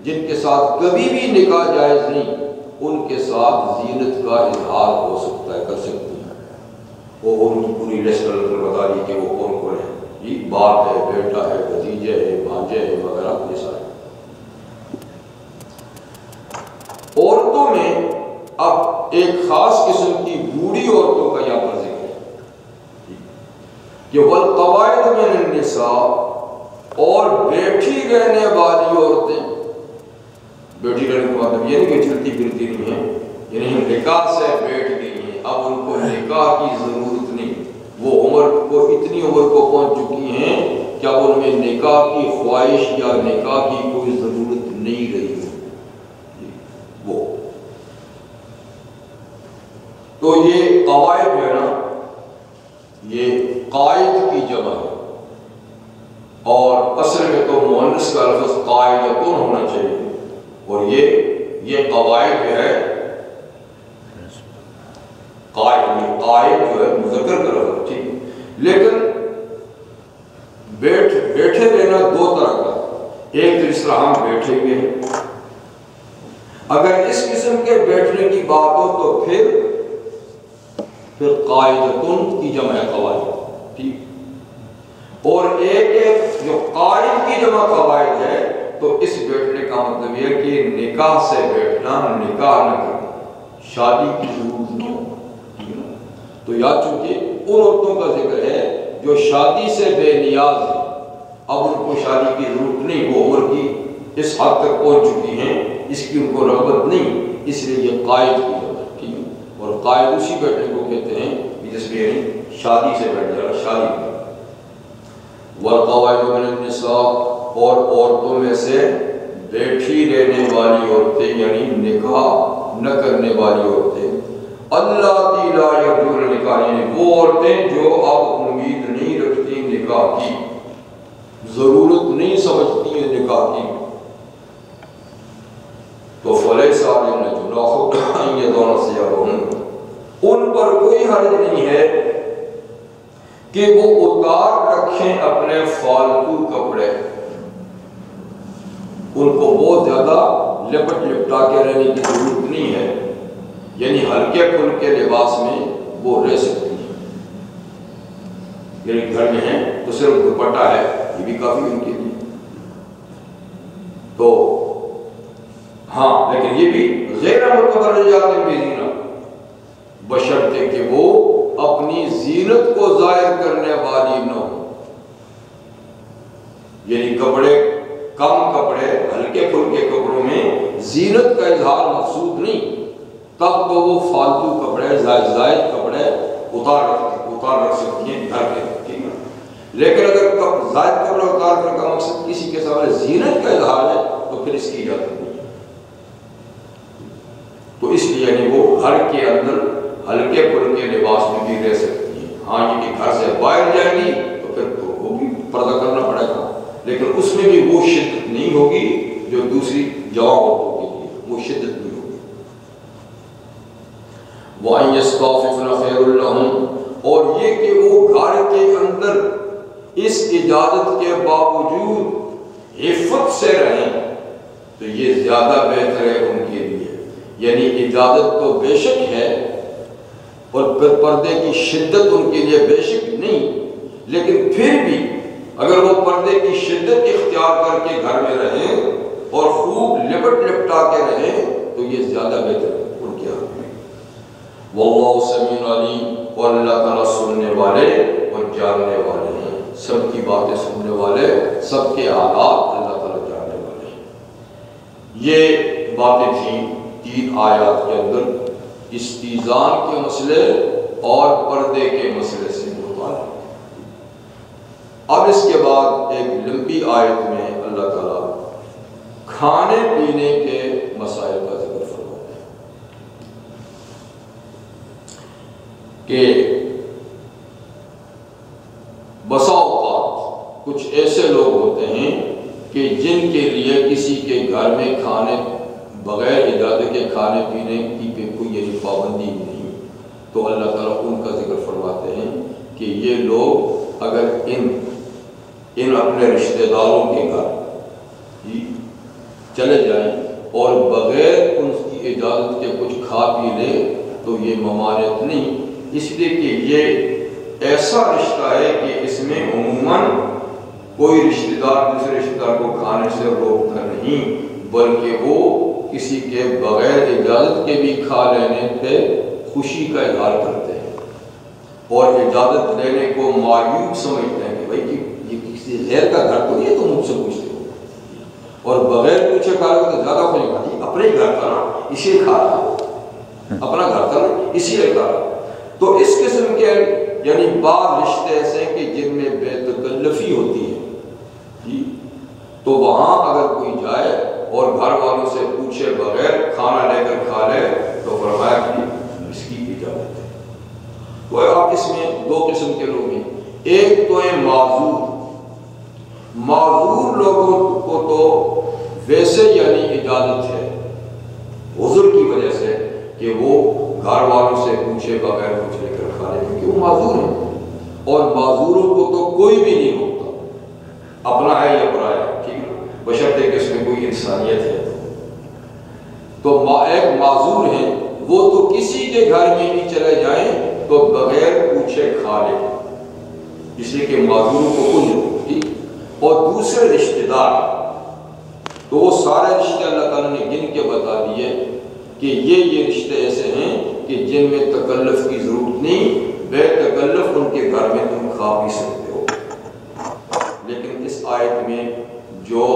جن کے ساتھ کبھی بھی نکاح جائز نہیں ان کے ساتھ زینت کا اظہار ہو سکتا ہے، کر سکتی ہیں۔ وہ ان کی پوری لسٹ بتا دی کہ وہ کون کون ہے، جی باپ ہے، بیٹا ہے، بھتیجے ہے، بھانجے ہیں وغیرہ، یہ سارے۔ عورتوں میں اب ایک خاص قسم کی بوڑھی عورتوں کا یہاں پر ذکر ہے کہ وَالْقَوَائِدُ مِنَ النِّسَاءِ، اور بیٹھی رہنے والی عورتیں۔ بیٹھی رہنے کا مطلب یہ نہیں کہ چلتی پھرتی نہیں ہیں، یعنی نکاح سے بیٹھ گئی ہیں، اب ان کو نکاح کی ضرورت نہیں، وہ اتنی عمر کو پہنچ چکی ہیں کہ اب ان میں نکاح کی خواہش یا نکاح کی کوئی ضرورت نہیں رہی ہے۔ وہ تو یہ قواعد جو ہے نا یہ قائد کی جمع ہے، اور اصل میں تو مؤنث کا لفظ قائدتن ہونا چاہیے، اور یہ قواعد جو ہے قائد جو ہے مذکر کا لفظ، ٹھیک، لیکن بیٹھے رہنا 2 طرح کا، ایک تو اس طرح ہم بیٹھے ہوئے ہیں، اگر اس قسم کے بیٹھنے کی بات ہو تو پھر قائدتن کی جمع ہے قواعد، ٹھیک، اور ایک جو قائد کی جمع قواعد ہے تو اس بیٹھنے کا مطلب یہ ہے کہ نکاح سے بیٹھنا، نکاح نہ کرنا، شادی کی ضرورت نہیں، تو یا چونکہ ان عورتوں کا ذکر ہے جو شادی سے بے نیاز ہیں، اب ان کو شادی کی ضرورت نہیں، وہ عمر کی اس حد تک پہنچ چکی ہیں، اس کی ان کو رغبت نہیں، اس لیے یہ قائد کی جاتا ہے۔ اور قائد اسی بیٹھنے کو کہتے ہیں جس میں شادی سے بیٹھ جانا، شادی میں۔ والقواعد من النساء، اور عورتوں میں سے بیٹھی رہنے والی عورتیں یعنی نکاح نہ کرنے والی عورتیں، اللاتی لا یرجون نکاح، یعنی وہ عورتیں جو اب امید نہیں رکھتی نکاح کی، ضرورت نہیں سمجھتی ہیں نکاح کی، تو فلیس علیہن جناح ان یضعن ثیابہن، ان پر کوئی حرج نہیں ہے کہ وہ اتار رکھیں اپنے فالتو کپڑے، ان کو بہت زیادہ لپٹ لپٹا کے رہنے کی ضرورت نہیں ہے، یعنی ہلکے پھلکے لباس میں وہ رہ سکتی ہیں، یعنی گھر میں ہیں تو صرف دوپٹہ ہے، یہ بھی کافی ان کے لیے، تو ہاں لیکن یہ بھی غیر متبرجات بزینت، بشرطے کہ وہ اپنی زینت کو ظاہر کرنے والی نہ ہو، یعنی کپڑے کم کپڑے ہلکے پھلکے کپڑوں میں زینت کا اظہار مقصود نہیں، تب تو وہ فالتو کپڑے زائد کپڑے اتار رکھ سکتی ہیں گھر کے، ٹھیک ہے، لیکن اگر زائد کپڑے اتار کر کا مقصد کسی کے سامنے زینت کا اظہار ہے تو پھر اس کی اجازت نہیں ہے، تو اس لیے یعنی وہ گھر کے اندر ہلکے پھلکے لباس میں بھی رہ سکتی ہیں، ہاں یہ کہ گھر سے باہر جائیں گی تو پھر تو وہ بھی پردہ کرنا پڑے گا، لیکن اس میں بھی وہ شدت نہیں ہوگی جو دوسری جوان عورتوں کے لیے، وہ شدت نہیں ہوگی۔ وَأَن يَسْتَعْفِفْنَ خَيْرٌ لَهُمْ، اور یہ کہ وہ گھر کے اندر اس اجازت کے باوجود عفت سے رہیں تو یہ زیادہ بہتر ہے ان کے لیے، یعنی اجازت تو بے شک ہے اور پھر پردے کی شدت ان کے لیے بے شک نہیں، لیکن پھر بھی اگر وہ پردے کی شدت اختیار کر کے گھر میں رہیں اور خوب لپٹ لپٹا کے رہیں تو یہ زیادہ بہتر ہے ان کے حق میں۔ واللہ سمیع علیم، اور اللہ تعالیٰ سننے والے اور جاننے والے ہیں، سب کی باتیں سننے والے، سب کے حالات اللہ تعالیٰ جاننے والے ہیں۔ یہ باتیں تھیں 3 آیات کے اندر استیزان کے مسئلے اور پردے کے مسئلے سے متعلق۔ اب اس کے بعد ایک لمبی آیت میں اللہ تعالیٰ کھانے پینے کے مسائل کا ذکر فرماتے ہیں کہ بسا اوقات کچھ ایسے لوگ ہوتے ہیں کہ جن کے لیے کسی کے گھر میں کھانے بغیر اجازت کے کھانے پینے کی کوئی یعنی پابندی نہیں، تو اللہ تعالیٰ ان کا ذکر فرماتے ہیں کہ یہ لوگ اگر ان اپنے رشتہ داروں کے گھر چلے جائیں اور بغیر ان کی اجازت کے کچھ کھا پی لے تو یہ ممانعت نہیں، اس لیے کہ یہ ایسا رشتہ ہے کہ اس میں عموماً کوئی رشتہ دار دوسرے رشتہ دار کو کھانے سے روکتا نہیں، بلکہ وہ کسی کے بغیر اجازت کے بھی کھا لینے پہ خوشی کا اظہار کرتے ہیں اور اجازت لینے کو معیوب سمجھتے ہیں کہ بھائی یہ کسی غیر کا گھر تو نہیں ہے، تم مجھ سے پوچھتے ہو، اور بغیر پوچھے کھا لو تو زیادہ خوشی کھاتی، اپنے ہی گھر کا نا اسی لیے کھا رہا، اپنا گھر کا نا اسی لیے کھا رہا۔ تو اس قسم کے یعنی بعض رشتے ایسے ہیں کہ جن میں بے تکلفی ہوتی ہے، تو وہاں اگر کوئی جائے اور گھر والوں سے پوچھے بغیر کھانا لے کر کھا لے تو فرمایا کہ اس کی اجازت ہے۔ تو اب اس میں 2 قسم کے لوگ ہیں، ایک تو ہے معذور لوگوں کو تو ویسے یعنی اجازت ہے عذر کی وجہ سے کہ وہ گھر والوں سے پوچھے بغیر کچھ لے کر کھا لے، کیونکہ وہ معذور ہیں، اور معذوروں کو تو کوئی بھی نہیں ہوتا، اپنا ہے یا پرایا ہے، ٹھیک ہے، بشرطے کہ اس میں کوئی انسانیت ہے۔ تو ایک معذور ہیں، وہ تو کسی کے گھر میں بھی چلے جائیں تو بغیر پوچھے کھا لیں، اس لیے کہ معذوروں کو کچھ ٹھیک، اور دوسرے رشتہ دار تو وہ سارے رشتے اللہ تعالیٰ نے گن کے بتا دیے کہ یہ رشتے ایسے ہیں کہ جن میں تکلف کی ضرورت نہیں، بے تکلف ان جو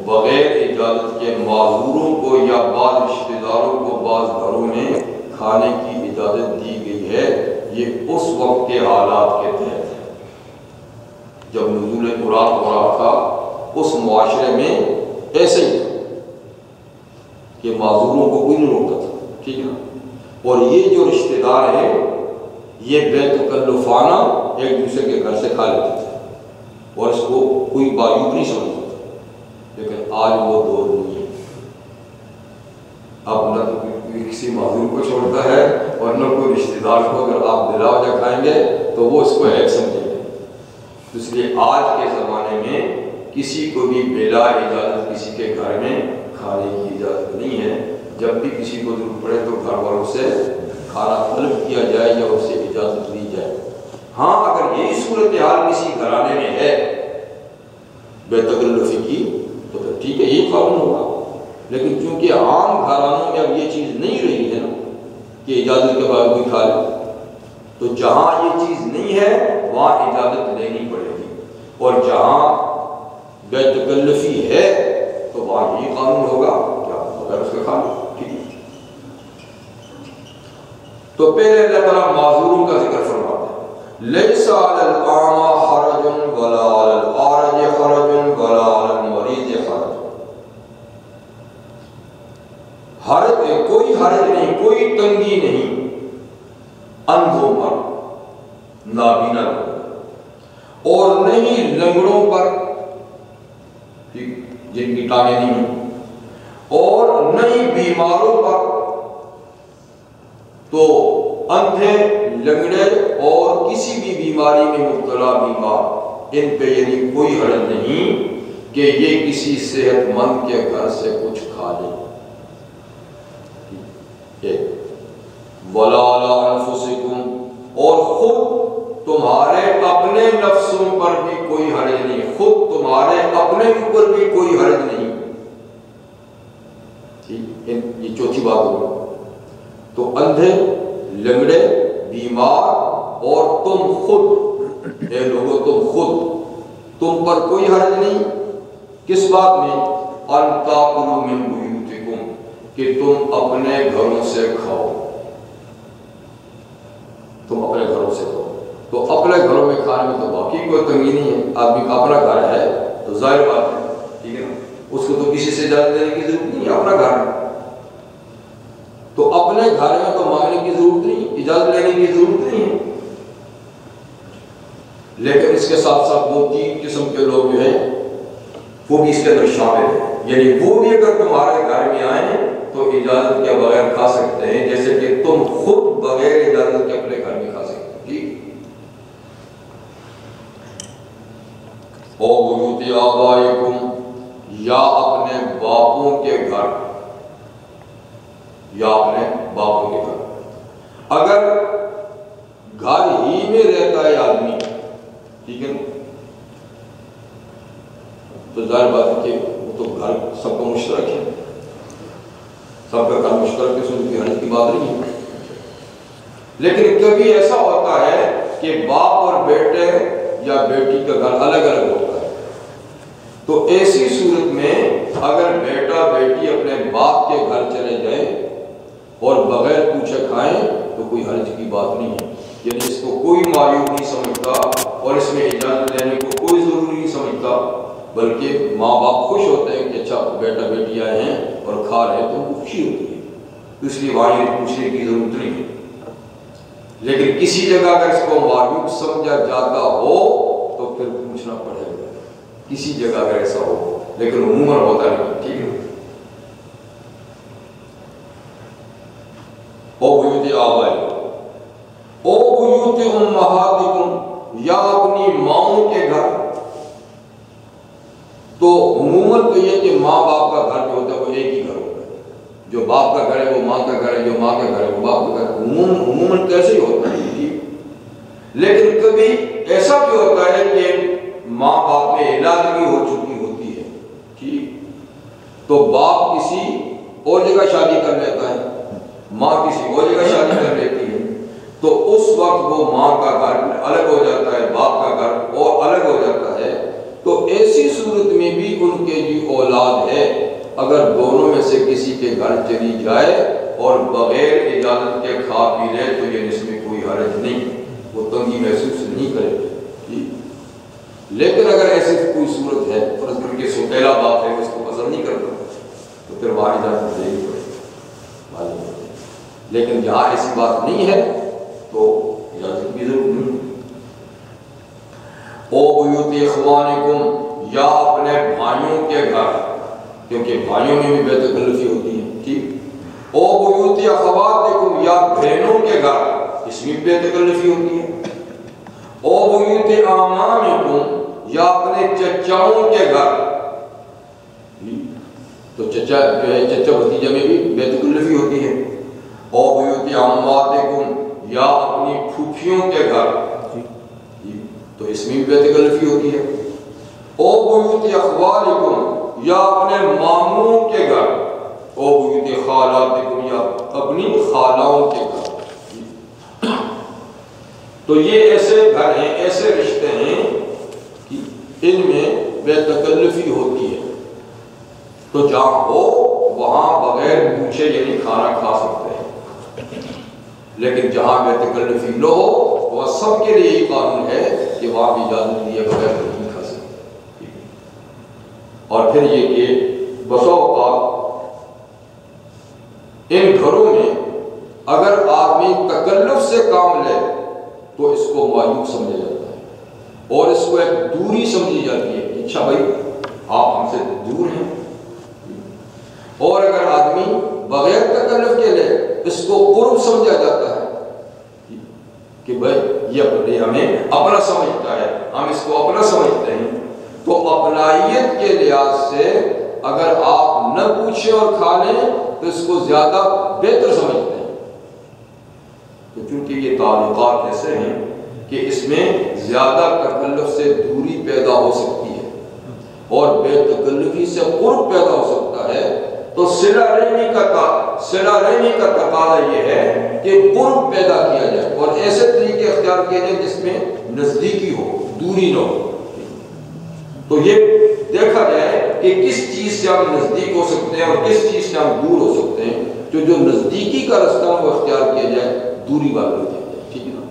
بغیر اجازت کے معذوروں کو یا بعض رشتہ داروں کو بعض گھروں میں کھانے کی اجازت دی گئی ہے، یہ اس وقت کے حالات کے تحت ہے جب نزول قرآن ہو رہا تھا۔ اس معاشرے میں ایسے ہی تھا کہ معذوروں کو کوئی نہیں روکتا تھا، ٹھیک ہے نا، اور یہ جو رشتہ دار ہیں یہ بے تکلفانہ ایک دوسرے کے گھر سے کھا لیتے تھے اور اس کو کوئی باعث نہیں سمجھتا تھا۔ لیکن آج وہ دور نہیں ہے، اب نہ تو کسی معذور کو چھوڑتا ہے اور نہ کوئی رشتہ دار کو اگر آپ بلا وجہ کھائیں گے تو وہ اس کو عیب سمجھیں گے۔ اس لیے آج کے زمانے میں کسی کو بھی بلا اجازت کسی کے گھر میں کھانے کی اجازت نہیں ہے۔ جب بھی کسی کو ضرورت پڑے تو گھر والوں سے کھانا طلب کیا جائے یا اسے اجازت دی جائے۔ ہاں اگر یہی صورتحال کسی گھرانے میں ہے بے تکلفی کی تو پھر ٹھیک ہے، یہ قانون ہوگا، لیکن چونکہ عام گھرانوں میں اب یہ چیز نہیں رہی ہے نا کہ اجازت کے بعد کوئی کھا لے، تو جہاں یہ چیز نہیں ہے وہاں اجازت لینی پڑے گی، اور جہاں بے تکلفی ہے تو وہاں یہ قانون ہوگا کیا اگر اس کا کھا لے، ٹھیک ہے۔ تو پہلے اللہ تعالیٰ معذوروں کا ذکر فرماتے ہیں، لَيْسَ عَلَى الْأَعْمَى حَرَجٌ وَلَا عَلَى الْأَعْرَجِ حَرَجٌ وَلَا عَلَى الْمَرِيضِ حَرَجٌ۔ حرج کوئی حرج نہیں، کوئی تنگی نہیں اندھوں پر، نابینا پر، اور نہیں لنگڑوں پر جن کی ٹانگیں نہیں ہیں، اور نہیں بیماروں پر۔ تو اندھے، لنگڑے اور کسی بھی بیماری میں مبتلا بیمار، ان پہ یعنی کوئی حرج نہیں کہ یہ کسی صحت مند کے گھر سے کچھ کھا لے۔ وَلَا عَلَىٰ أَنفُسِكُمْ، اور خود تمہارے اپنے نفسوں پر بھی کوئی حرج نہیں، خود تمہارے اپنے اوپر بھی کوئی حرج نہیں۔ یہ چوتھی بات ہوگی۔ تو اندھے، لنگڑے، بیمار اور تم خود، اے لوگو تم خود، تم پر کوئی حرج نہیں کس بات میں؟ أَن تَأْكُلُوا مِن بُيُوتِكُمْ، کہ تم اپنے گھروں سے کھاؤ، تم اپنے گھروں سے کھاؤ۔ تو اپنے گھروں میں کھانے میں تو باقی کوئی تنگی نہیں ہے، آدمی کا اپنا گھر ہے تو ظاہر بات ہے، ٹھیک ہے نا، اس کو تو کسی سے اجازت دینے کی ضرورت نہیں ہے، اپنا گھر ہے تو اپنے گھر میں تو مانگنے کی ضرورت نہیں، اجازت لینے کی ضرورت نہیں ہے۔ لیکن اس کے ساتھ ساتھ وہ تین قسم کے لوگ جو ہیں وہ بھی اس کے اندر شامل ہیں، یعنی وہ بھی اگر تمہارے گھر میں آئیں تو اجازت کے بغیر کھا سکتے ہیں، جیسے کہ تم خود بغیر اجازت کے اپنے گھر میں کھا سکتے ہیں، ٹھیک۔ او بیوت آبائکم، یا اپنے باپوں کے گھر، یا اپنے باپوں کے گھر۔ اگر گھر ہی میں رہتا ہے آدمی، ٹھیک ہے نا، تو ظاہر بات ہے کہ وہ تو گھر سب کا مشترک ہے، سب کا گھر مشترک ہے، اس کی حرج کی بات نہیں ہے۔ لیکن کبھی ایسا ہوتا ہے کہ باپ اور بیٹے یا بیٹی کا گھر الگ الگ ہوتا ہے، تو ایسی صورت میں اگر بیٹا بیٹی اپنے باپ کے گھر چلے جائیں اور بغیر پوچھے کھائیں تو کوئی حرج کی بات نہیں ہے، یعنی اس کو کوئی معیوب نہیں سمجھتا اور اس میں اجازت لینے کو کوئی ضروری نہیں سمجھتا، بلکہ ماں باپ خوش ہوتے ہیں کہ اچھا بیٹا بیٹی آئے ہیں اور کھا رہے ہیں تو ان کو خوشی ہوتی ہے، اس لیے وہاں پوچھنے کی ضرورت نہیں ہے۔ لیکن کسی جگہ اگر اس کو معیوب سمجھا جاتا ہو تو پھر پوچھنا پڑے گا، کسی جگہ اگر ایسا ہو، لیکن عموماً ہوتا نہیں، ٹھیک ہے۔ او بیوت آبائکم، او بیوت امہاتکم، یا اپنی ماؤں کے گھر۔ تو عموماً تو یہ کہ ماں باپ کا گھر جو ہوتا ہے وہ ایک ہی گھر ہوتا ہے، جو باپ کا گھر ہے وہ ماں کا گھر ہے، جو ماں کا گھر ہے وہ باپ کا گھر ہے، عموماً کیسے ہی ہوتا ہے، ٹھیک۔ لیکن کبھی ایسا بھی ہوتا ہے کہ ماں باپ میں علادگی ہو چکی ہوتی ہے، ٹھیک، تو باپ کسی اور جگہ شادی کر لیتا ہے، ماں کسی اور جگہ شادی کر لیتی ہے، تو اس وقت وہ ماں کا گھر الگ ہو جاتا ہے، باپ کا گھر اور الگ ہو جاتا ہے۔ تو ایسی صورت میں بھی ان کے اگر دونوں میں سے کسی کے گھر چلی جائے اور بغیر اجازت کے کھا پی لے تو یہ اس میں کوئی حرج نہیں، وہ تنگی محسوس نہیں کرے گی۔ لیکن اگر ایسی کوئی صورت ہے فرض کر کے سوتیلا باپ ہے اس کو پسند نہیں کرتا تو پھر وہاں اجازت دینی پڑے گی۔ لیکن جہاں ایسی بات نہیں ہے تو اجازت کی ضرورت نہیں۔ او بیوت اخوانکم، یا اپنے بھائیوں کے گھر، کیونکہ بھائیوں میں بھی بے تکلفی ہوتی ہے، ٹھیک۔ او بیوت اخواتکم، یا بہنوں کے گھر، اس میں بے تکلفی ہوتی ہے۔ او بیوت اعمامکم، یا اپنے چچاؤں کے گھر، تو چچا بھتیجا میں بھی بے تکلفی ہوتی ہے۔ او بیوت عماتکم، یا اپنی پھوپھیوں کے گھر، تو اس میں بھی بے تکلفی ہوتی ہے۔ او بیوت اخوالکم، یا اپنے ماموں کے گھر۔ او بیوت خالاتکم، یا اپنی خالاؤں کے گھر۔ تو یہ ایسے گھر ہیں، ایسے رشتے ہیں کہ ان میں بے تکلفی ہوتی ہے، تو جہاں ہو وہاں بغیر پوچھے یعنی کھانا کھا سکتے ہیں۔ لیکن جہاں بے تکلفی نہ ہو وہ سب کے لیے یہ قانون ہے کہ وہاں بھی اجازت دیے بغیر نہیں کھا سکتے۔ اور پھر یہ کہ بسا اوقات ان گھروں میں اگر آدمی تکلف سے کام لے تو اس کو معیوب سمجھا جاتا ہے اور اس کو ایک دوری سمجھی جاتی ہے کہ اچھا بھائی آپ ہم سے دور ہیں۔ اور اگر آدمی بغیر تکلف کے لے اس کو قرب سمجھا جاتا ہے کہ بھائی یہ ہمیں اپنا سمجھتا ہے، ہم اس کو اپنا سمجھتے ہیں، تو اپنائیت کے لحاظ سے اگر آپ نہ پوچھیں اور کھا لیں تو اس کو زیادہ بہتر سمجھتے ہیں۔ تو چونکہ یہ تعلقات ایسے ہیں کہ اس میں زیادہ تکلف سے دوری پیدا ہو سکتی ہے اور بے تکلفی سے قرب پیدا ہو سکتا ہے، تو صلہ رحمی کا تقاضا یہ ہے کہ قرب پیدا کیا جائے اور ایسے طریقے اختیار کیے جائیں جس میں نزدیکی ہو، دوری نہ ہو۔ تو یہ دیکھا جائے کہ کس چیز سے ہم نزدیک ہو سکتے ہیں اور کس چیز سے ہم دور ہو سکتے ہیں، جو نزدیکی کا رستہ وہ اختیار کیا جائے، دوری والا کیا جائے، ٹھیک ہے نا۔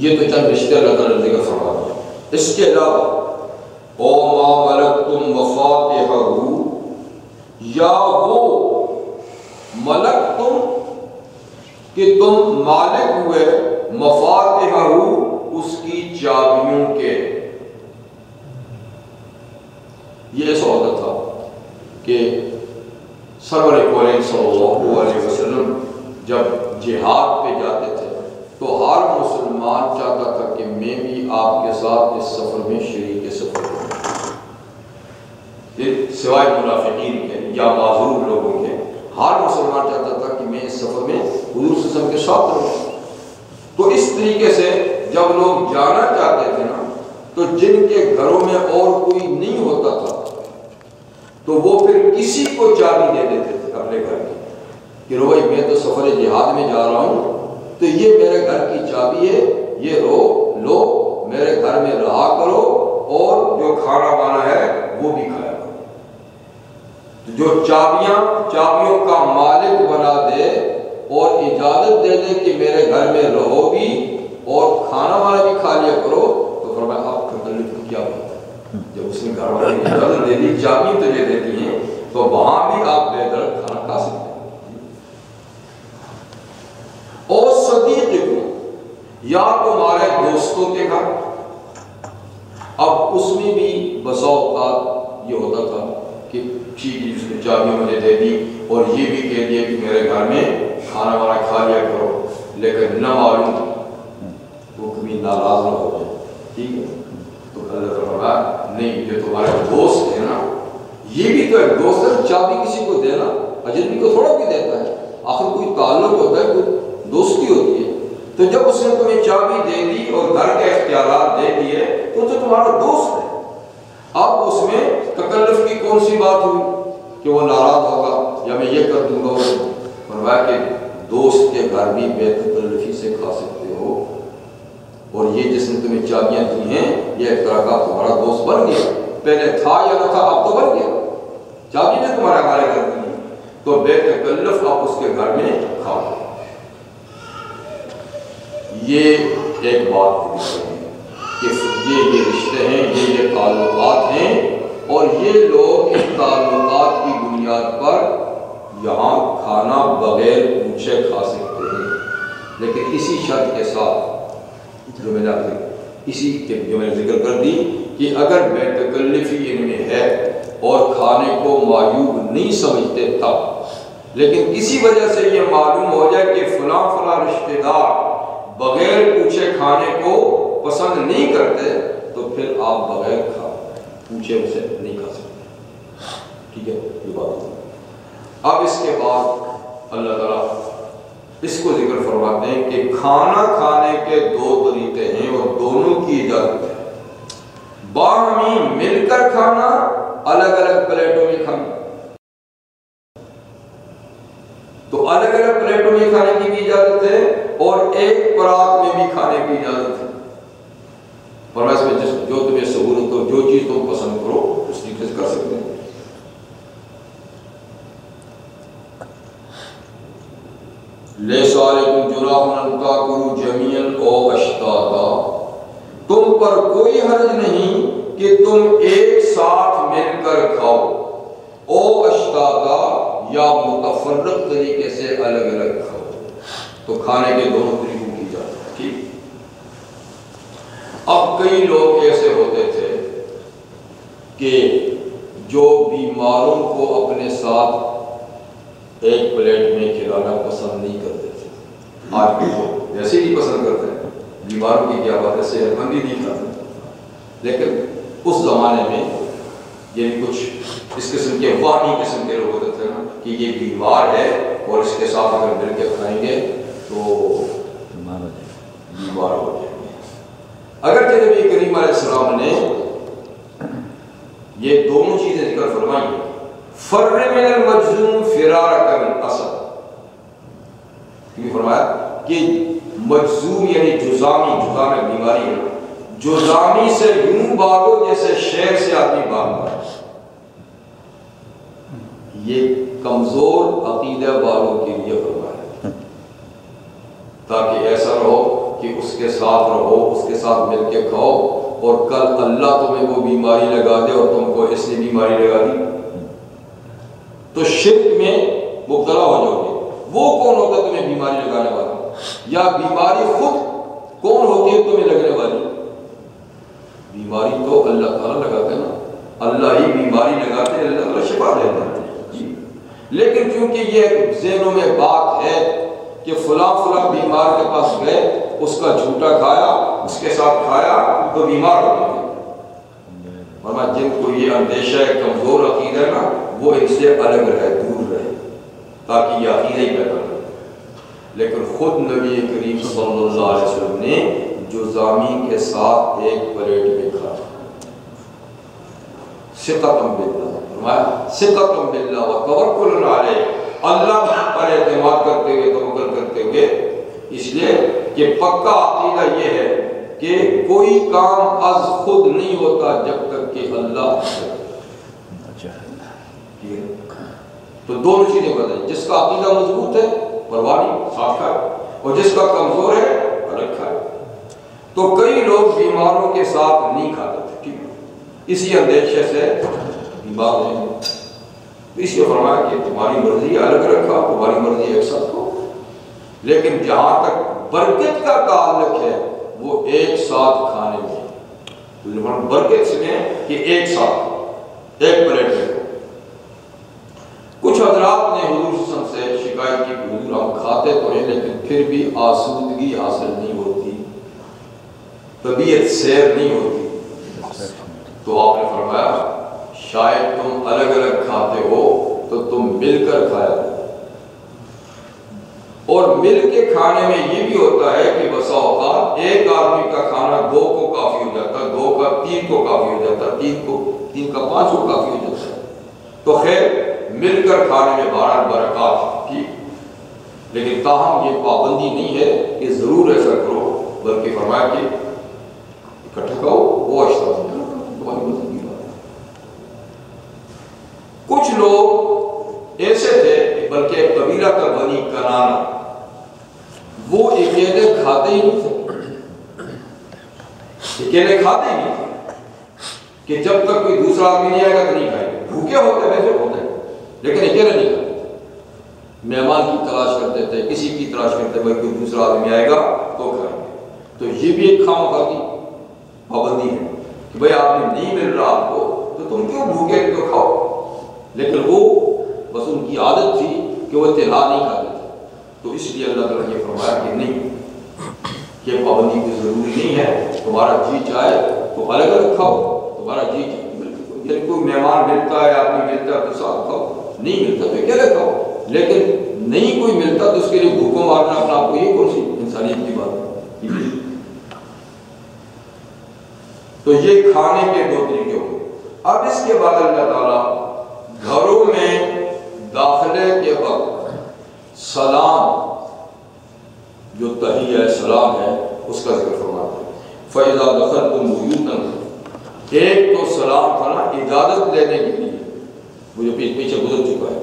یہ تو چند رشتے اللہ تعالیٰ نے ذکر فرما دیا۔ اس کے علاوہ او ما ملکتم مفاتحہ، یا وہ ملکتم کہ تم مالک ہوئے، مفاتحہ اس کی چابیوں کے۔ یہ ایسا ہوتا تھا کہ سرور کونین صلی اللہ علیہ وسلم جب جہاد پہ جاتے تھے تو ہر مسلمان چاہتا تھا کہ میں بھی آپ کے ساتھ اس سفر میں شریک سفر ہوں، سوائے منافقین کے یا معذور لوگوں کے۔ ہر مسلمان چاہتا تھا کہ میں اس سفر میں حضور صلی اللہ علیہ وسلم کے ساتھ رہوں۔ تو اس طریقے سے جب لوگ جانا چاہتے تھے نا تو جن کے گھروں میں اور کوئی نہیں ہوتا تھا تو وہ پھر کسی کو چابی دے دیتے تھے اپنے گھر کی کہ رو بھائی میں تو سفر جہاد میں جا رہا ہوں تو یہ میرے گھر کی چابی ہے، یہ لو میرے گھر میں رہا کرو اور جو کھانا بانا ہے وہ بھی کھایا کرو۔ جو چابیوں کا مالک بنا دے اور اجازت دے دے کہ میرے گھر میں رہو بھی اور کھانا وانا بھی کھا لیا کرو، تو فرمایا آپ تکلف کی کیا بات ہے؟ جب اس نے گھر والے کی اجازت دے دی، چابی تجھے دیتی ہیں، تو وہاں بھی آپ بے درد کھانا کھا سکتے ہیں۔ اور صدیقکم، یا تمہارے دوستوں کے گھر۔ اب اس میں بھی بسا اوقات یہ ہوتا تھا کہ ٹھیک جس نے چابی مجھے دے دی اور یہ بھی کہہ دیا کہ میرے گھر میں کھانا وانا کھا لیا کرو، لیکن نہ معلوم وہ کبھی ناراض نہ ہو جائے، ٹھیک ہے؟ تو اللہ فرمایا نہیں، جو تمہارے دوست ہیں نا، یہ بھی تو ایک دوست ہے، چابی کسی کو دینا اجنبی کو تھوڑا بھی دیتا ہے، آخر کوئی تعلق ہوتا ہے، کوئی دوستی ہوتی ہے۔ تو جب اس نے تمہیں چابی دے دی اور گھر کے اختیارات دے دیے تو تمہارا دوست ہے۔ اب اس میں تکلف کی کون سی بات ہوئی کہ وہ ناراض ہوگا یا میں یہ کر دوں گا؟ فرمایا کہ دوست کے گھر بھی بے تکلفی سے کھا سکتے ہو، اور یہ جس نے تمہیں چابیاں دی ہیں یہ ایک طرح کا تمہارا دوست بن گیا، پہلے تھا یا نہ تھا، اب تو بن گیا، چابی نے تمہارے حوالے کر دی، تو بے تکلف آپ اس کے گھر میں کھاؤ۔ یہ ایک بات ہے کہ یہ رشتے ہیں، یہ تعلقات ہیں، اور یہ لوگ ان تعلقات کی بنیاد پر یہاں کھانا بغیر پوچھے کھا سکتے ہیں، لیکن اسی شرط کے ساتھ جو میں نے ذکر کر دی کہ اگر بے تکلفی ان میں ہے اور کھانے کو معیوب نہیں سمجھتے تب، لیکن کسی وجہ سے یہ معلوم ہو جائے کہ فلاں فلاں رشتہ دار بغیر پوچھے کھانے کو پسند نہیں کرتے، تو پھر آپ بغیر پوچھے اسے نہیں کھا سکتے۔ ٹھیک ہے، یہ بات۔ اب اس کے بعد اللہ تعالیٰ اس کو ذکر فرماتے ہیں کہ کھانا کھانے کے دو طریقے ہیں اور دونوں کی اجازت ہے۔ باہمی مل کر کھانا، الگ الگ پلیٹوں میں کھانا۔ تو الگ الگ پلیٹوں میں کھانے کی بھی اجازت ہے اور ایک پرات میں بھی کھانے کی اجازت ہے۔ فرمایا اس میں جو تمہیں سہولت ہو، جو چیز تم پسند کرو اس طریقے سے کر سکتے ہیں۔ لیس علیکم جناح ان تاکلوا جمیعا او اشتاتا، تم پر کوئی حرج نہیں کہ تم ایک ساتھ مل کر کھاؤ، او اشتاتا یا متفرق طریقے سے الگ الگ کھاؤ۔ تو کھانے کے دونوں طریقوں کی اجازت ہے۔ ٹھیک۔ اب کئی لوگ ایسے ہوتے تھے کہ جو بیماروں کو اپنے ساتھ ایک پلیٹ میں کھلانا پسند نہیں کرتے تھے۔ آج بھی لوگ ویسے ہی پسند کرتے ہیں، بیماروں کی کیا بات ہے، صحت مند ہی نہیں کھاتے، لیکن اس زمانے میں یہ کچھ اس قسم کے واہی قسم کے لوگ ہوتے تھے نا کہ یہ بیمار ہے اور اس کے ساتھ اگر مل کے کھائیں گے تو بیمار ہو جائیں گے۔ اگرچہ نبی کریم علیہ السلام نے یہ دونوں چیزیں ذکر فرمائی، فر من المجذوم فرارک من الاسد، یہ فرمایا کہ مجذوم یعنی جذامی، جذام ایک بیماری ہے، جذامی سے یوں بھاگو جیسے شیر سے آدمی بھاگتا ہے۔ یہ کمزور عقیدہ والوں کے لیے فرمایا تاکہ ایسا رہو کہ اس کے ساتھ رہو، اس کے ساتھ مل کے کھاؤ، اور کل اللہ تمہیں وہ بیماری لگا دے اور تم کو اس نے بیماری لگا دی تو شرک میں مبتلا ہو جاؤ گے۔ وہ کون ہوتا ہے تمہیں بیماری لگانے والا، یا بیماری خود کون ہوتی ہے تمہیں لگنے والی؟ بیماری تو اللہ تعالیٰ لگاتے ہیں نا، اللہ ہی بیماری لگاتے ہیں، اللہ تعالیٰ شفا دیتا ہے۔ لیکن چونکہ یہ ذہنوں میں بات ہے کہ فلاں فلاں بیمار کے پاس گئے، اس کا جھوٹا کھایا، اس کے ساتھ کھایا تو بیمار ہو گئے، ورنہ جن کو یہ اندیشہ ہے، کمزور عقیدہ ہے نا، وہ ان سے الگ رہے، دور رہے، تاکہ یہ عقیدہ ہی پیدا کرے۔ لیکن خود نبی کریم صلی اللہ علیہ وسلم نے جذامی کے ساتھ ایک پلیٹ میں کھایا، ثقۃ باللہ، فرمایا ثقۃ باللہ و توکل علیہ، اللہ پر اعتماد کرتے ہوئے، توکل کرتے ہوئے، اس لیے کہ پکا عقیدہ یہ ہے کہ کوئی کام از خود نہیں ہوتا جب تک کہ اللہ تو دونوں چیزیں بتائیں، جس کا عقیدہ مضبوط ہے پرواہ نہیں، ساتھ کھائے، اور جس کا کمزور ہے الگ کھائے۔ تو کئی لوگ بیماروں کے ساتھ نہیں کھاتے تھے، ٹھیک، اسی اندیشے سے بیمار نہیں، اس لیے فرمایا کہ تمہاری مرضی الگ رکھا، تمہاری مرضی ایک ساتھ ہو، لیکن جہاں تک برکت کا تعلق ہے وہ ایک ساتھ کھانے میں، برکت سے کہ ایک ساتھ ایک پلیٹ میں۔ کچھ حضرات نے حضور صلی اللہ علیہ وسلم سے شکایت کی کہ حضور ہم کھاتے تو ہیں لیکن پھر بھی آسودگی حاصل نہیں ہوتی، طبیعت سیر نہیں ہوتی، تو آپ نے فرمایا شاید تم الگ الگ کھاتے ہو تو تم مل کر کھایا کرو، اور مل کے کھانے میں یہ بھی ہوتا ہے کہ بسا اوقات ایک آدمی کا کھانا دو کو کافی ہو جاتا، دو کا تین کو کافی ہو جاتا، تین کا پانچ کو کافی ہو جاتا ہے، تو خیر مل کر کھانے میں بہرحال برکات کی، لیکن تاہم یہ پابندی نہیں ہے کہ ضرور ایسا کرو، بلکہ فرمایا کہ اکٹھا کھاؤ، وہ اشتہار تمہاری مرضی کی بات ہے۔ زنانہ وہ اکیلے کھاتے ہی نہیں تھے، اکیلے کھاتے ہی نہیں تھے کہ جب تک کوئی دوسرا آدمی نہیں آئے گا تو نہیں کھائیں گے، بھوکے ہوتے ویسے ہوتے لیکن اکیلے نہیں کھاتے، مہمان کی تلاش کرتے تھے، کسی کی تلاش کرتے بھائی کوئی دوسرا آدمی آئے گا تو کھائیں گے۔ تو یہ بھی ایک خامخواہ کی پابندی ہے کہ بھائی آپ نے نہیں مل رہا آپ کو تو تم کیوں بھوکے تو کھاؤ، لیکن وہ بس ان کی عادت تھی کہ وہ تنہا نہیں کھاتے تھے، تو اس لیے اللہ تعالیٰ نے فرمایا کہ نہیں، یہ پابندی کوئی ضروری نہیں ہے، تمہارا جی چاہے تو الگ الگ کھاؤ، تمہارا جی چاہے کوئی مہمان ملتا ہے آدمی ملتا ہے تو ساتھ کھاؤ، نہیں ملتا تو اکیلے کھاؤ، لیکن نہیں کوئی ملتا تو اس کے لیے بھوکوں مارنا اپنا آپ کو یہ کون سی انسانیت کی بات ہے؟ تو یہ کھانے کے دو طریقے ہوئے۔ اب اس کے بعد اللہ تعالیٰ گھروں میں داخلے کے وقت سلام جو تحیہ سلام ہے اس کا ذکر فرماتے ہیں۔ فَإِذَا دَخَلْتُمْ بُيُوتًا، ایک تو سلام تھا نا اجازت لینے کے لیے، وہ جو پیچھے گزر چکا ہے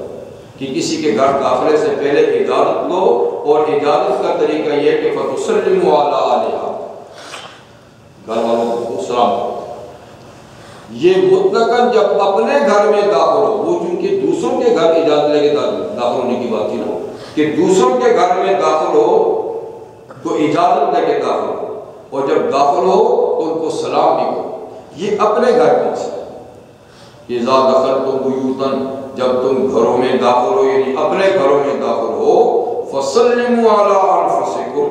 کہ کسی کے گھر داخلے سے پہلے اجازت لو، اور اجازت کا طریقہ یہ کہ فَتُسَلِّمُوا عَلَىٰ أَهْلِهَا، گھر والوں کو سلام کرو۔ یہ مطلقاً جب اپنے گھر میں داخل ہو، وہ چونکہ دوسروں کے گھر اجازت لے کے داخل ہونے کی بات تھی نا کہ دوسروں کے گھر میں داخل ہو تو اجازت لے کے داخل ہو، اور جب داخل ہو تو ان کو سلام بھی کرو۔ یہ اپنے گھر کون سا ہے؟ اذا دخلتم بیوتا، جب تم گھروں میں داخل ہو یعنی اپنے گھروں میں داخل ہو، فسلموا علی انفسکم،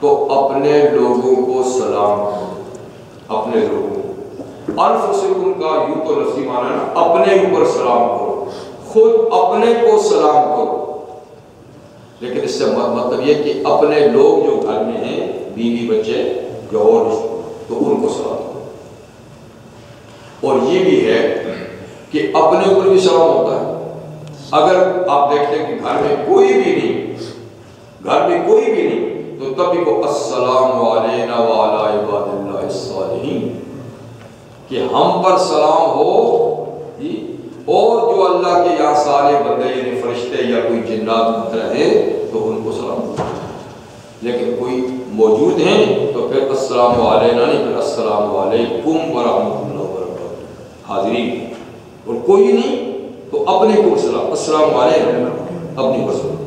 تو اپنے لوگوں کو سلام کرو، اپنے لوگوں کو۔ انفسکم کا یوں تو لفظی معنی ہے نا اپنے اوپر سلام کرو، خود اپنے کو سلام کرو، لیکن اس سے مطلب یہ کہ اپنے لوگ جو گھر میں ہیں، بیوی بچے جو اور تو ان کو سلام کرو۔ اور یہ بھی ہے کہ اپنے اوپر بھی سلام ہوتا ہے، اگر آپ دیکھتے ہیں کہ گھر میں کوئی بھی نہیں تو تب بھی کو السلام علینا وعلی عباد اللہ الصالحین، کہ ہم پر سلام ہو اور جو اللہ کے یہاں صالح بندے یعنی فرشتے یا کوئی جنات رہے تو ان کو سلام ہو، لیکن کوئی موجود ہیں تو پھر السلام علینا نہیں، پھر السلام علیکم ورحمۃ اللہ وبرکاتہ حاضرین، اور کوئی نہیں تو اپنے کو سلام، السلام علیکم اپنی کو سلام۔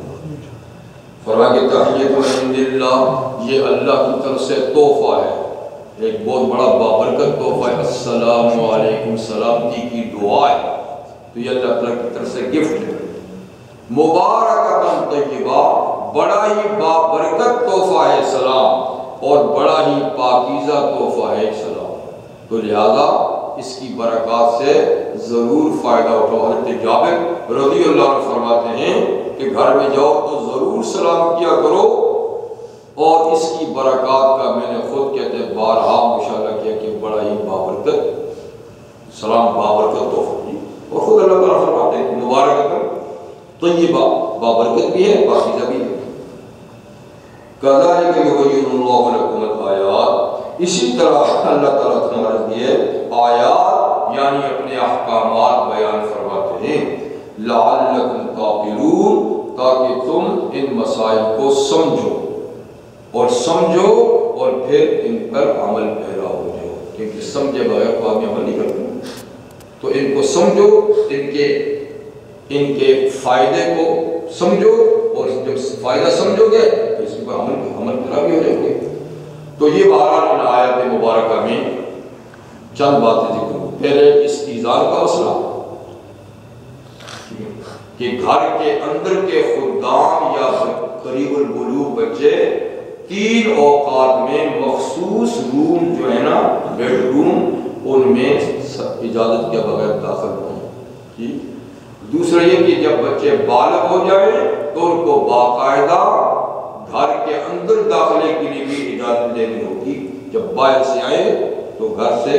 فرمایا کہ تحیۃ من عند اللہ، یہ اللہ کی طرف سے تحفہ ہے، ایک بہت بڑا بابرکت تحفہ ہے، السلام علیکم، سلامتی کی دعا ہے، تو یہ اللہ تعالیٰ کی طرف سے گفٹ ہے، مبارکۃ طیبہ، بڑا ہی بابرکت تحفہ ہے سلام، اور بڑا ہی پاکیزہ تحفہ ہے سلام، تو لہذا اس کی برکات سے ضرور فائدہ اٹھاؤ۔ حضرت جابر رضی اللہ عنہ فرماتے ہیں کہ گھر میں جاؤ تو ضرور سلام کیا کرو، اور اس کی برکات کا میں نے خود کہتے ہیں بارہا مشاہدہ کیا کہ بڑا ہی بابرکت سلام، بابرکت تحفہ، اور خود اللہ تعالیٰ فرماتے ہیں مبارکت طیبہ، بابرکت بھی ہے پاکیزہ بھی ہے۔ کذالک یبین اللہ لکم الآیات، اسی طرح اللہ تعالیٰ تمہارے لیے آیات یعنی اپنے احکامات بیان فرماتے ہیں، لعلکم تعقلون، تاکہ تم ان مسائل کو سمجھو اور پھر ان پر عمل پیرا ہو جاؤ، کیونکہ سمجھے بغیر تو آدمی عمل نہیں کرتے، تو ان کو سمجھو، ان کے فائدے کو سمجھو، اور جب فائدہ سمجھو گے تو اس پر عمل پیرا بھی ہو جاؤ گے۔ تو یہ بہرحال ان آیات مبارکہ میں چند باتیں ذکر ہوں۔ پہلے استیزار کا مسئلہ کہ گھر کے اندر کے خدام یا قریب البلوغ بچے 3 اوقات میں مخصوص روم جو ہے نا بیڈ روم، ان میں اجازت کے بغیر داخل ہوں۔ دوسرا یہ کہ جب بچے بالغ ہو جائیں تو ان کو باقاعدہ گھر کے اندر داخلے کے لیے بھی اجازت لینی ہوگی، جب باہر سے آئیں تو گھر کے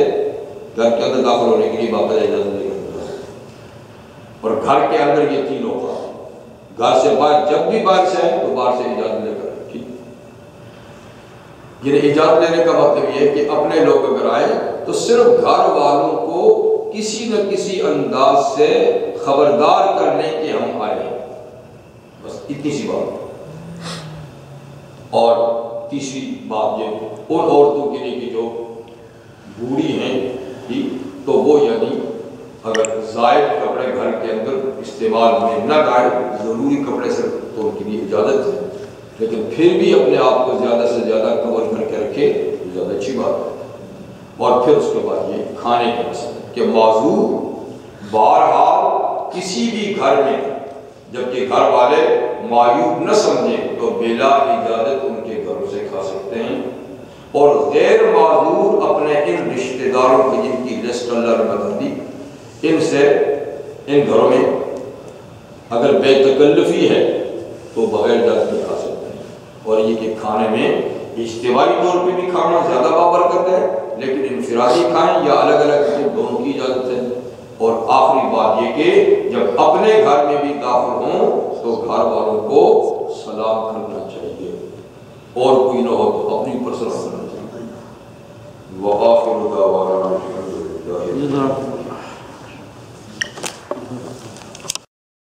اندر داخل ہونے کے لیے باقاعدہ اجازت لینی ہوگی، اور گھر کے اندر یہ 3 اوقات، گھر سے باہر جب بھی باہر سے آئیں تو باہر سے اجازت لے کر، ٹھیک۔ یعنی اجازت لینے کا مطلب یہ ہے کہ اپنے لوگ اگر آئیں تو صرف گھر والوں کو کسی نہ کسی انداز سے خبردار کرنے کے ہم آئے ہیں، بس اتنی سی بات. اور تیسری بات یہ ان عورتوں کے لیے کہ جو بوڑھی ہیں تو وہ یعنی اگر زائد کپڑے گھر کے اندر استعمال میں نہ لائے، ضروری کپڑے سے تو ان کے لیے اجازت ہے، لیکن پھر بھی اپنے آپ کو زیادہ سے زیادہ کور کر کے رکھے تو زیادہ اچھی بات ہے. اور پھر اس کے بعد یہ کھانے کے مسئلے کہ موضوع بہرحال کسی بھی گھر میں جبکہ گھر والے معیوب نہ سمجھیں تو بلا اجازت ان کے گھروں سے کھا سکتے ہیں، اور غیر معذور اپنے ان رشتہ داروں کی جن کی لسٹ اللہ نے بتا دی ان سے ان گھروں میں اگر بے تکلفی ہے تو بغیر اجازت میں کھا سکتے ہیں. اور یہ کہ کھانے میں اجتماعی طور پہ بھی کھانا زیادہ بابرکت ہے، لیکن انفرادی کھائیں یا الگ الگ دونوں کی اجازت ہے. اور آخری بات یہ کہ جب اپنے گھر میں بھی داخل ہوں تو گھر والوں کو سلام کرنا چاہیے، اور کوئی نہ ہو تو اپنی اوپر سلام کرنا چاہیے.